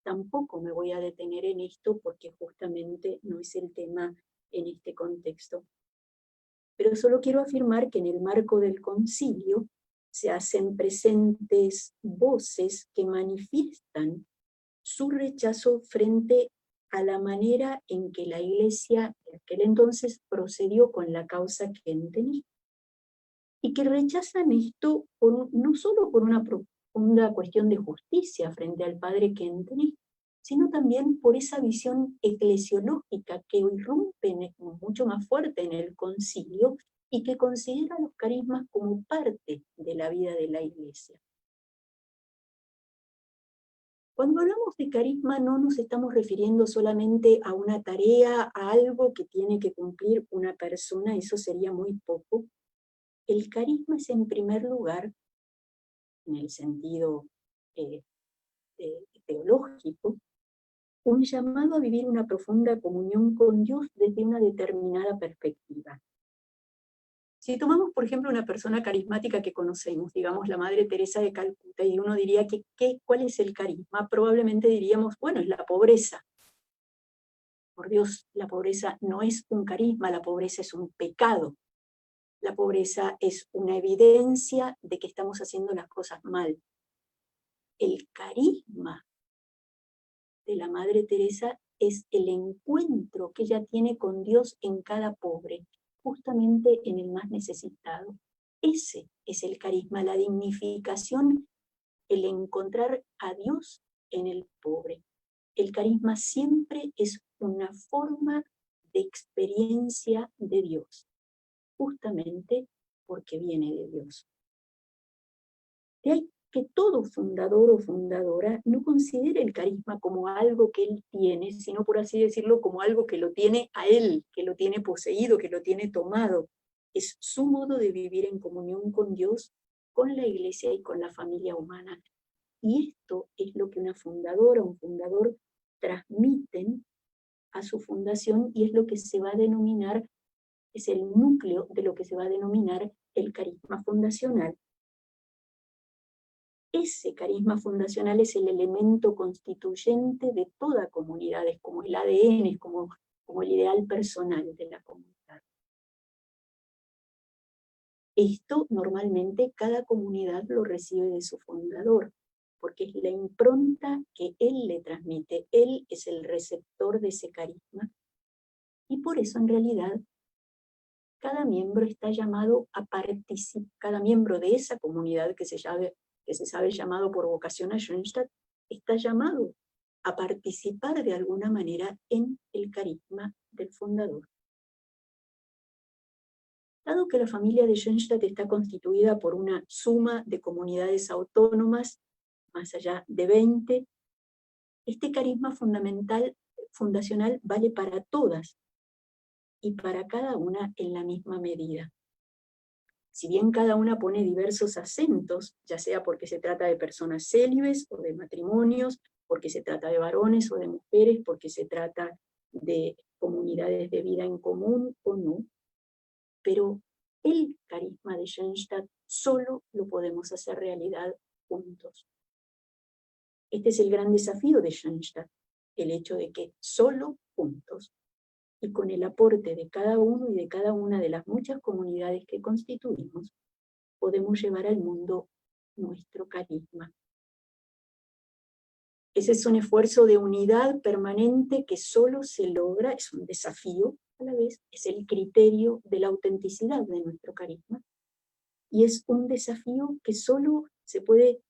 Tampoco me voy a detener en esto porque justamente no es el tema en este contexto. Pero solo quiero afirmar que en el marco del concilio se hacen presentes voces que manifiestan su rechazo frente a la manera en que la Iglesia de aquel entonces procedió con la causa Kentenich, y que rechazan esto no solo por una profunda cuestión de justicia frente al padre Kentenich, sino también por esa visión eclesiológica que irrumpe mucho más fuerte en el concilio y que considera los carismas como parte de la vida de la Iglesia. Cuando hablamos de carisma no nos estamos refiriendo solamente a una tarea, a algo que tiene que cumplir una persona, eso sería muy poco. El carisma es en primer lugar, en el sentido teológico, un llamado a vivir una profunda comunión con Dios desde una determinada perspectiva. Si tomamos, por ejemplo, una persona carismática que conocemos, digamos la Madre Teresa de Calcuta, y uno diría ¿cuál es el carisma? Probablemente diríamos, bueno, es la pobreza. Por Dios, la pobreza no es un carisma, la pobreza es un pecado. La pobreza es una evidencia de que estamos haciendo las cosas mal. El carisma de la Madre Teresa es el encuentro que ella tiene con Dios en cada pobre, justamente en el más necesitado. Ese es el carisma, la dignificación, el encontrar a Dios en el pobre. El carisma siempre es una forma de experiencia de Dios, justamente porque viene de Dios. De ahí que todo fundador o fundadora no considere el carisma como algo que él tiene, sino por así decirlo, como algo que lo tiene a él, que lo tiene poseído, que lo tiene tomado. Es su modo de vivir en comunión con Dios, con la Iglesia y con la familia humana. Y esto es lo que una fundadora o un fundador transmiten a su fundación y es lo que se va a denominar, es el núcleo de lo que se va a denominar el carisma fundacional. Ese carisma fundacional es el elemento constituyente de toda comunidad, es como el ADN, es como el ideal personal de la comunidad. Esto normalmente cada comunidad lo recibe de su fundador, porque es la impronta que él le transmite. Él es el receptor de ese carisma. Y por eso en realidad cada miembro está llamado a participar, cada miembro de esa comunidad que se sabe llamado por vocación a Schoenstatt, está llamado a participar de alguna manera en el carisma del fundador. Dado que la familia de Schoenstatt está constituida por una suma de comunidades autónomas, más allá de 20, este carisma fundacional vale para todas y para cada una en la misma medida. Si bien cada una pone diversos acentos, ya sea porque se trata de personas célibes o de matrimonios, porque se trata de varones o de mujeres, porque se trata de comunidades de vida en común o no, pero el carisma de Schoenstatt solo lo podemos hacer realidad juntos. Este es el gran desafío de Schoenstatt, el hecho de que solo juntos, y con el aporte de cada uno y de cada una de las muchas comunidades que constituimos, podemos llevar al mundo nuestro carisma. Ese es un esfuerzo de unidad permanente que solo se logra, es un desafío a la vez, es el criterio de la autenticidad de nuestro carisma, y es un desafío que solo se puede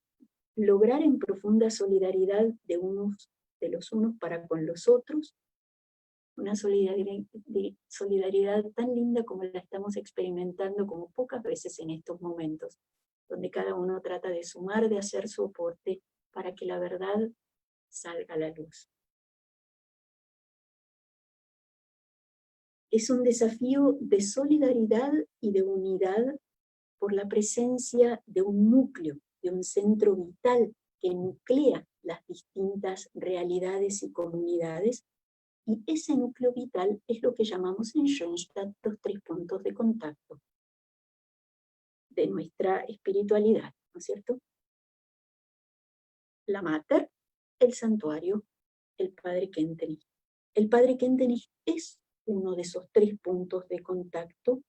lograr en profunda solidaridad de los unos para con los otros, una solidaridad tan linda como la estamos experimentando como pocas veces en estos momentos, donde cada uno trata de sumar, de hacer su aporte para que la verdad salga a la luz. Es un desafío de solidaridad y de unidad por la presencia de un núcleo, de un centro vital que nuclea las distintas realidades y comunidades, y ese núcleo vital es lo que llamamos en Schoenstatt los 3 puntos de contacto de nuestra espiritualidad, ¿no es cierto? La Mater, el santuario, el Padre Kentenich. El Padre Kentenich es uno de esos 3 puntos de contacto,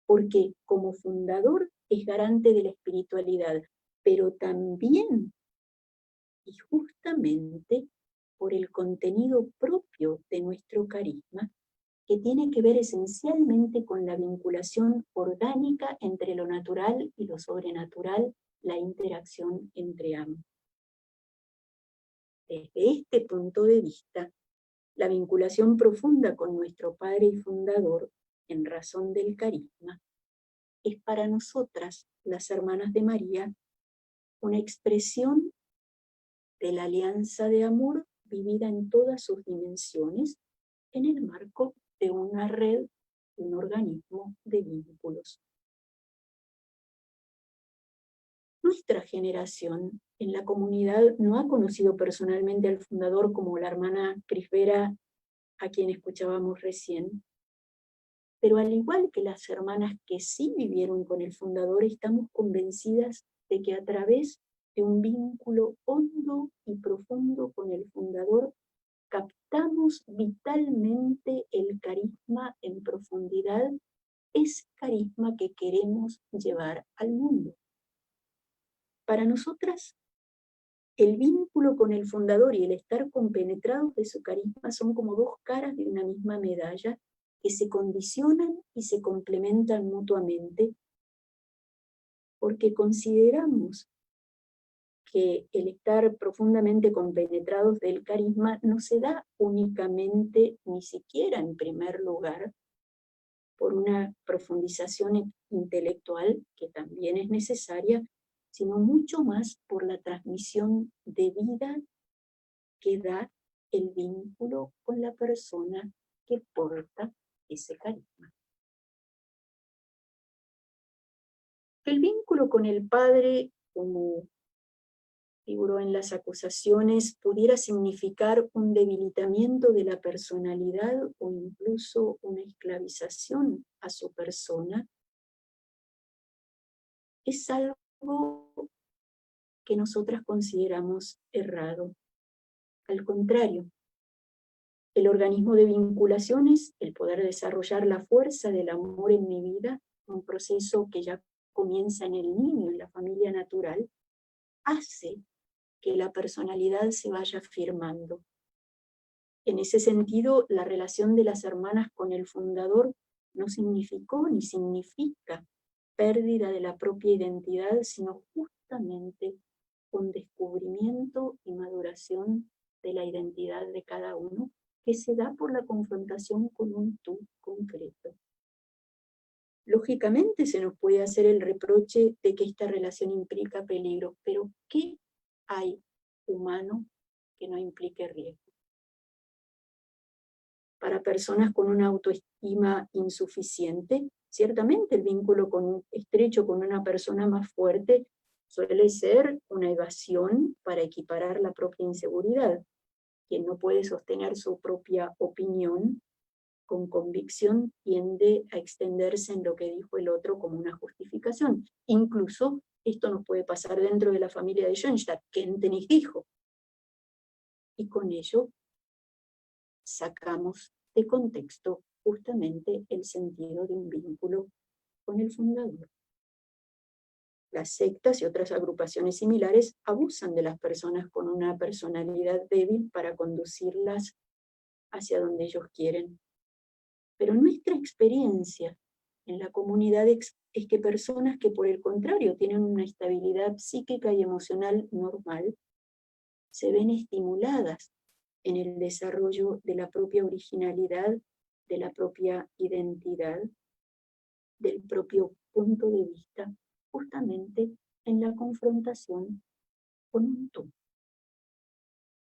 porque como fundador es garante de la espiritualidad, pero también y justamente por el contenido propio de nuestro carisma, que tiene que ver esencialmente con la vinculación orgánica entre lo natural y lo sobrenatural, la interacción entre ambos. Desde este punto de vista, la vinculación profunda con nuestro Padre y Fundador, en razón del carisma, es para nosotras, las hermanas de María, una expresión de la alianza de amor vivida en todas sus dimensiones, en el marco de una red, un organismo de vínculos. Nuestra generación en la comunidad no ha conocido personalmente al fundador como la hermana Crisbera, a quien escuchábamos recién, pero al igual que las hermanas que sí vivieron con el fundador, estamos convencidas de que a través de un vínculo hondo y profundo con el fundador, captamos vitalmente el carisma en profundidad, ese carisma que queremos llevar al mundo. Para nosotras, el vínculo con el fundador y el estar compenetrados de su carisma son como 2 caras de una misma medalla que se condicionan y se complementan mutuamente, porque consideramos que el estar profundamente compenetrados del carisma no se da únicamente, ni siquiera en primer lugar, por una profundización intelectual, que también es necesaria, sino mucho más por la transmisión de vida que da el vínculo con la persona que porta ese carisma. El vínculo con el Padre, como figuró en las acusaciones, pudiera significar un debilitamiento de la personalidad o incluso una esclavización a su persona, es algo que nosotras consideramos errado. Al contrario, el organismo de vinculaciones, el poder desarrollar la fuerza del amor en mi vida, un proceso que ya comienza en el niño, en la familia natural, hace que la personalidad se vaya afirmando. En ese sentido, la relación de las hermanas con el fundador no significó ni significa pérdida de la propia identidad, sino justamente un descubrimiento y maduración de la identidad de cada uno, que se da por la confrontación con un tú concreto. Lógicamente se nos puede hacer el reproche de que esta relación implica peligro, pero ¿qué hay humano que no implique riesgo? Para personas con una autoestima insuficiente, ciertamente el vínculo estrecho con una persona más fuerte suele ser una evasión para equiparar la propia inseguridad. Quien no puede sostener su propia opinión con convicción tiende a extenderse en lo que dijo el otro como una justificación. Incluso esto nos puede pasar dentro de la familia de Schoenstatt, que Kentenich dijo. Y con ello sacamos de contexto justamente el sentido de un vínculo con el fundador. Las sectas y otras agrupaciones similares abusan de las personas con una personalidad débil para conducirlas hacia donde ellos quieren. Pero nuestra experiencia en la comunidad es que personas que por el contrario tienen una estabilidad psíquica y emocional normal, se ven estimuladas en el desarrollo de la propia originalidad, de la propia identidad, del propio punto de vista, justamente en la confrontación con un tú.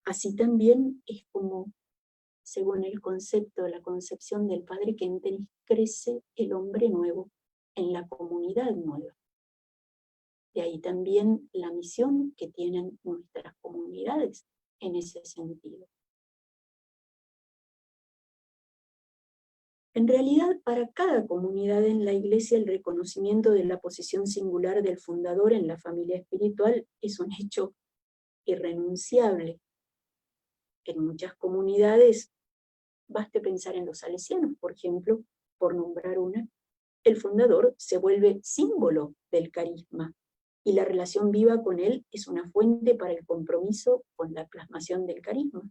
Así también es como, según el concepto, la concepción del padre Kentenich, crece el hombre nuevo en la comunidad nueva. De ahí también la misión que tienen nuestras comunidades en ese sentido. En realidad, para cada comunidad en la Iglesia, el reconocimiento de la posición singular del fundador en la familia espiritual es un hecho irrenunciable. En muchas comunidades, baste pensar en los salesianos, por ejemplo, por nombrar una, el fundador se vuelve símbolo del carisma, y la relación viva con él es una fuente para el compromiso con la plasmación del carisma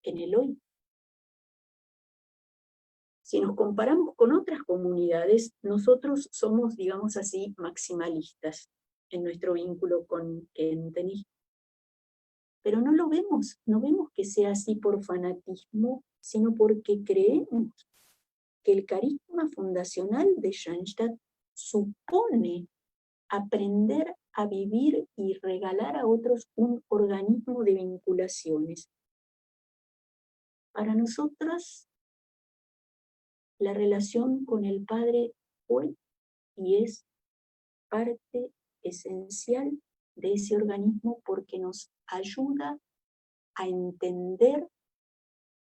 en el hoy. Si nos comparamos con otras comunidades, nosotros somos, digamos así, maximalistas en nuestro vínculo con Kentenich. Pero no lo vemos, no vemos que sea así por fanatismo, sino porque creemos que el carisma fundacional de Schoenstatt supone aprender a vivir y regalar a otros un organismo de vinculaciones. Para nosotras, la relación con el Padre fue y es parte esencial de ese organismo porque nos ayuda a entender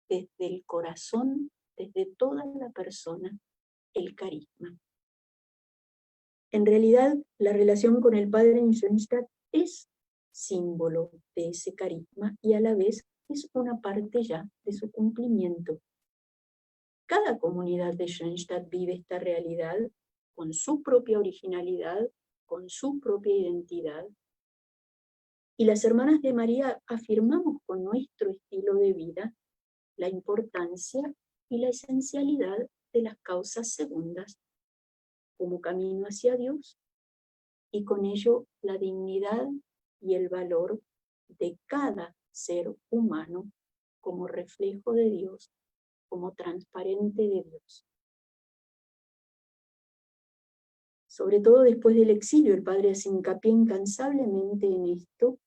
desde el corazón, desde toda la persona, el carisma. En realidad, la relación con el Padre en Schoenstatt es símbolo de ese carisma y a la vez es una parte ya de su cumplimiento. Cada comunidad de Schoenstatt vive esta realidad con su propia originalidad, con su propia identidad. Y las hermanas de María afirmamos con nuestro estilo de vida la importancia y la esencialidad de las causas segundas como camino hacia Dios, y con ello la dignidad y el valor de cada ser humano como reflejo de Dios, como transparente de Dios. Sobre todo después del exilio, el padre hace hincapié incansablemente en esto,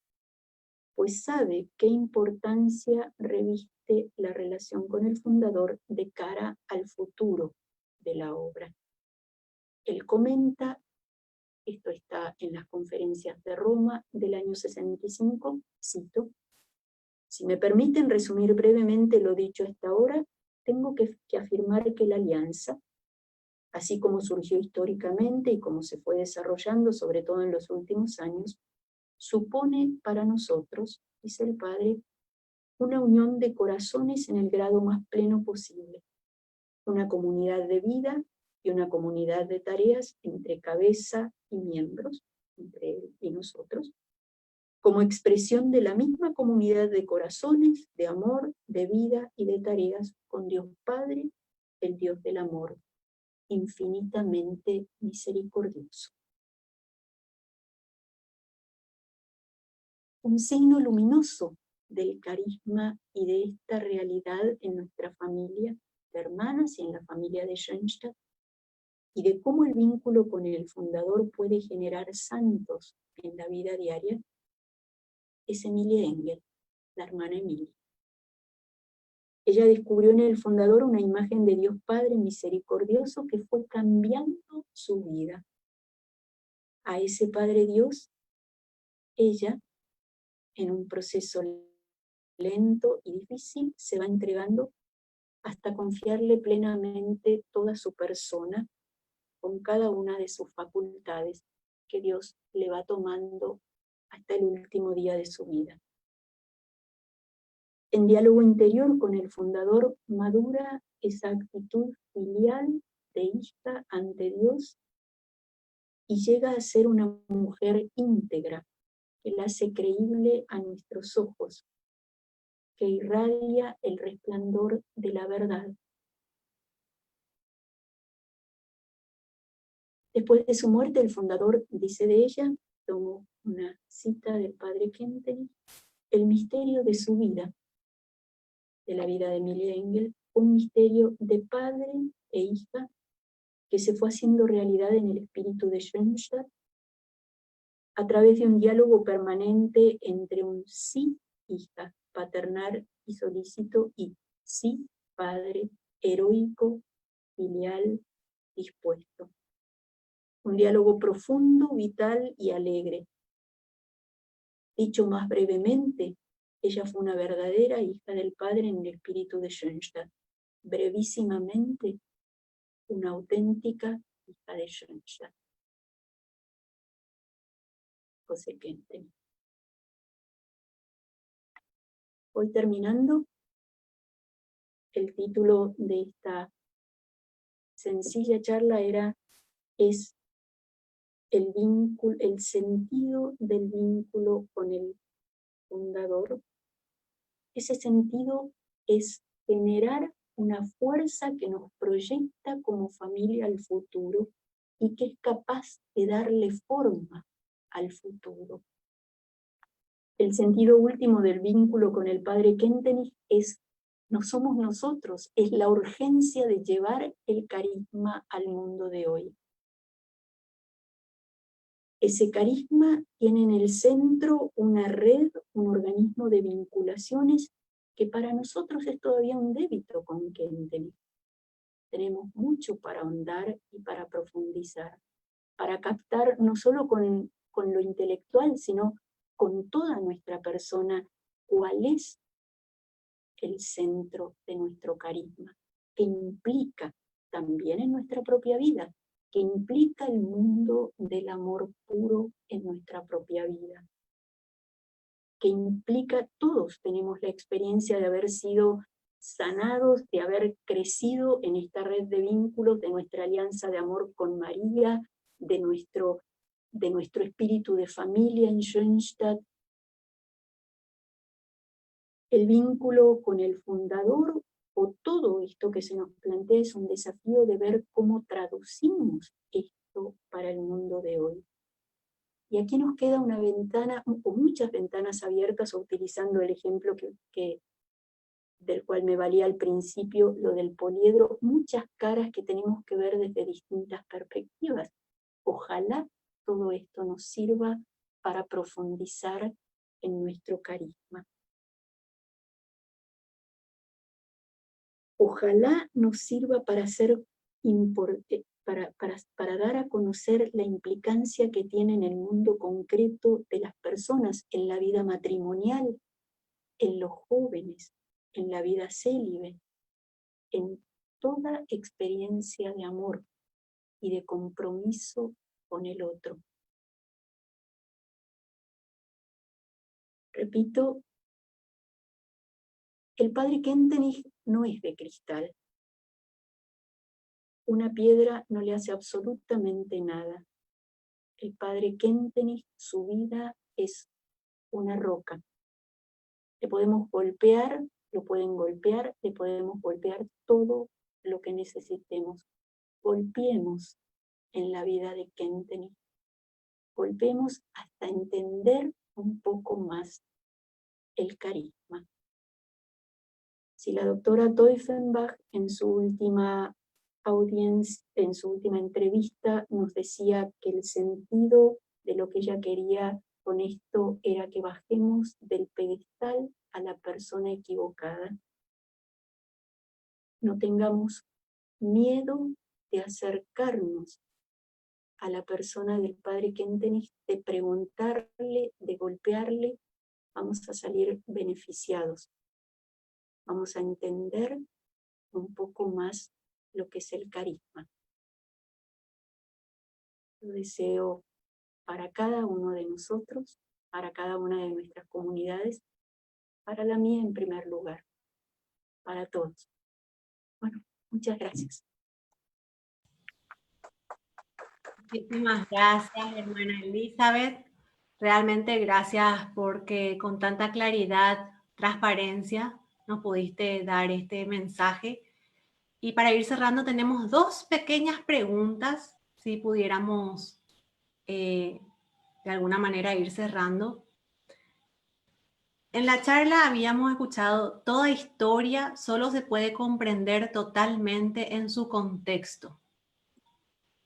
pues sabe qué importancia reviste la relación con el fundador de cara al futuro de la obra. Él comenta, esto está en las conferencias de Roma del año 65, cito: si me permiten resumir brevemente lo dicho hasta ahora, tengo que afirmar que la alianza, así como surgió históricamente y como se fue desarrollando, sobre todo en los últimos años, supone para nosotros, dice el padre, una unión de corazones en el grado más pleno posible, una comunidad de vida y una comunidad de tareas entre cabeza y miembros, entre él y nosotros, como expresión de la misma comunidad de corazones, de amor, de vida y de tareas con Dios Padre, el Dios del amor, infinitamente misericordioso. Un signo luminoso del carisma y de esta realidad en nuestra familia de hermanas y en la familia de Schoenstatt, y de cómo el vínculo con el fundador puede generar santos en la vida diaria, es Emilia Engel, la hermana Emilia. Ella descubrió en el fundador una imagen de Dios Padre misericordioso que fue cambiando su vida. A ese Padre Dios, ella, en un proceso lento y difícil, se va entregando hasta confiarle plenamente toda su persona, con cada una de sus facultades que Dios le va tomando hasta el último día de su vida. En diálogo interior con el fundador madura esa actitud filial de hija ante Dios y llega a ser una mujer íntegra que la hace creíble a nuestros ojos, que irradia el resplandor de la verdad. Después de su muerte, el fundador dice de ella, tomo una cita del padre Kentenich, el misterio de su vida, de la vida de Emilia Engel, un misterio de padre e hija que se fue haciendo realidad en el espíritu de Schoenstatt a través de un diálogo permanente entre un sí, hija, paternal y solícito, y sí, padre, heroico, filial, dispuesto. Un diálogo profundo, vital y alegre. Dicho más brevemente, ella fue una verdadera hija del Padre en el espíritu de Schoenstatt. Brevísimamente, una auténtica hija de Schoenstatt. José Kentenich. Voy terminando. El título de esta sencilla charla es el vínculo, el sentido del vínculo con el fundador. Ese sentido es generar una fuerza que nos proyecta como familia al futuro y que es capaz de darle forma al futuro. El sentido último del vínculo con el padre Kentenich es no somos nosotros, es la urgencia de llevar el carisma al mundo de hoy. Ese carisma tiene en el centro una red, un organismo de vinculaciones que para nosotros es todavía un débito con Kentenich. Tenemos mucho para ahondar y para profundizar, para captar no solo con lo intelectual, sino con toda nuestra persona, cuál es el centro de nuestro carisma, que implica también en nuestra propia vida, que implica el mundo del amor puro en nuestra propia vida, que implica, todos tenemos la experiencia de haber sido sanados, de haber crecido en esta red de vínculos, de nuestra alianza de amor con María, de nuestro espíritu de familia en Schoenstatt. El vínculo con el fundador, o todo esto que se nos plantea, es un desafío de ver cómo traducimos esto para el mundo de hoy. Y aquí nos queda una ventana, o muchas ventanas abiertas, o utilizando el ejemplo del cual me valía al principio, lo del poliedro, muchas caras que tenemos que ver desde distintas perspectivas. Ojalá todo esto nos sirva para profundizar en nuestro carisma. Ojalá nos sirva para para dar a conocer la implicancia que tiene en el mundo concreto de las personas, en la vida matrimonial, en los jóvenes, en la vida célibe, en toda experiencia de amor y de compromiso con el otro. Repito, el padre Kentenich no es de cristal. una piedra no le hace absolutamente nada. El padre Kentenich, su vida es una roca. Le podemos golpear, lo pueden golpear, le podemos golpear todo lo que necesitemos. Golpeemos en la vida de Kentenich. Golpeemos hasta entender un poco más el carisma. Si la doctora Teufenbach en su última audiencia, en su última entrevista, nos decía que el sentido de lo que ella quería con esto era que bajemos del pedestal a la persona equivocada. No tengamos miedo de acercarnos a la persona del padre Kentenich, de preguntarle, de golpearle, vamos a salir beneficiados. Vamos a entender un poco más lo que es el carisma. Lo deseo para cada uno de nosotros, para cada una de nuestras comunidades, para la mía en primer lugar, para todos. Bueno, muchas gracias. Muchísimas gracias, hermana Elizabeth. Realmente gracias porque con tanta claridad, transparencia, nos pudiste dar este mensaje. Y para ir cerrando, tenemos dos pequeñas preguntas, si pudiéramos de alguna manera ir cerrando. En la charla habíamos escuchado, toda historia solo se puede comprender totalmente en su contexto.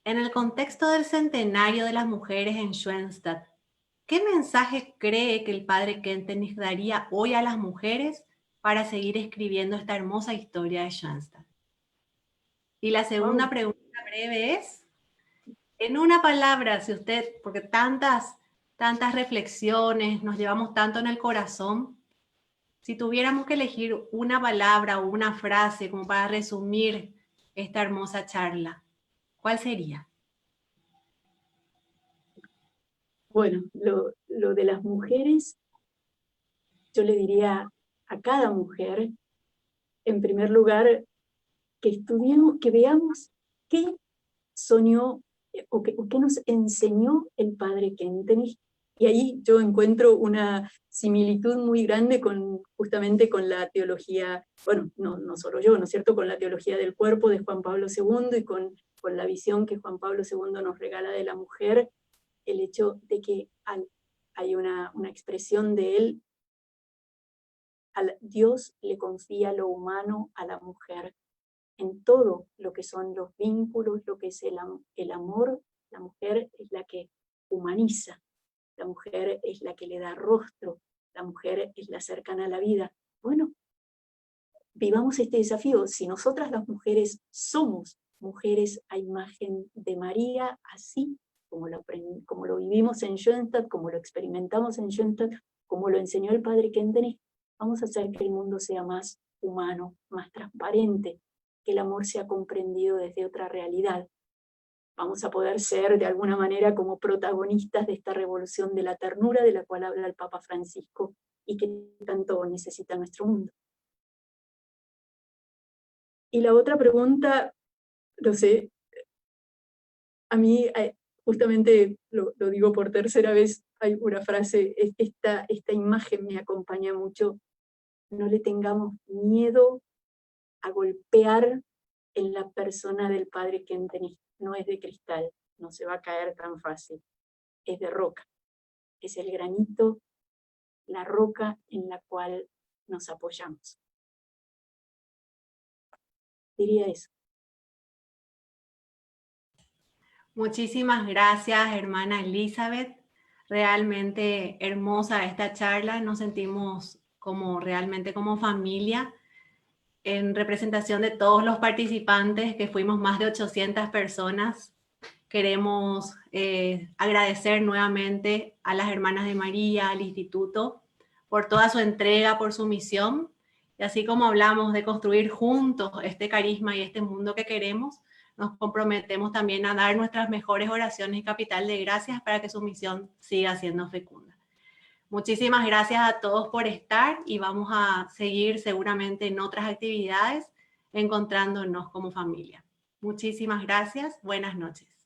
En el contexto del centenario de las mujeres en Schoenstatt, ¿qué mensaje cree que el padre Kentenich daría hoy a las mujeres para seguir escribiendo esta hermosa historia de Schoenstatt? Y la segunda pregunta breve es, en una palabra, si usted, porque tantas reflexiones, nos llevamos tanto en el corazón, si tuviéramos que elegir una palabra o una frase como para resumir esta hermosa charla, ¿cuál sería? Bueno, lo de las mujeres, yo le diría a cada mujer, en primer lugar, que estudiemos, que veamos qué soñó o qué nos enseñó el padre Kentenich. Y ahí yo encuentro una similitud muy grande justamente con la teología, bueno, no solo yo, ¿no es cierto?, con la teología del cuerpo de Juan Pablo II y con la visión que Juan Pablo II nos regala de la mujer, el hecho de que hay una expresión de él, Dios le confía lo humano a la mujer, en todo lo que son los vínculos, lo que es el amor. La mujer es la que humaniza, la mujer es la que le da rostro, la mujer es la cercana a la vida. Bueno, vivamos este desafío. Si nosotras las mujeres somos mujeres a imagen de María, así como lo vivimos en Schoenstatt, como lo experimentamos en Schoenstatt, como lo enseñó el padre Kentenich, vamos a hacer que el mundo sea más humano, más transparente, que el amor sea comprendido desde otra realidad. Vamos a poder ser de alguna manera como protagonistas de esta revolución de la ternura de la cual habla el Papa Francisco y que tanto necesita nuestro mundo. Y la otra pregunta, no sé, a mí justamente lo digo por tercera vez, hay una frase, esta imagen me acompaña mucho: no le tengamos miedo a golpear en la persona del padre Kentenich. No es de cristal, no se va a caer tan fácil, es de roca, es el granito, la roca en la cual nos apoyamos. Diría eso. Muchísimas gracias, hermana Elizabeth. Realmente hermosa esta charla. Nos sentimos realmente como familia, en representación de todos los participantes, que fuimos más de 800 personas. Queremos agradecer nuevamente a las hermanas de María, al Instituto, por toda su entrega, por su misión. Y así como hablamos de construir juntos este carisma y este mundo que queremos, nos comprometemos también a dar nuestras mejores oraciones y capital de gracias para que su misión siga siendo fecunda. Muchísimas gracias a todos por estar y vamos a seguir seguramente en otras actividades encontrándonos como familia. Muchísimas gracias. Buenas noches.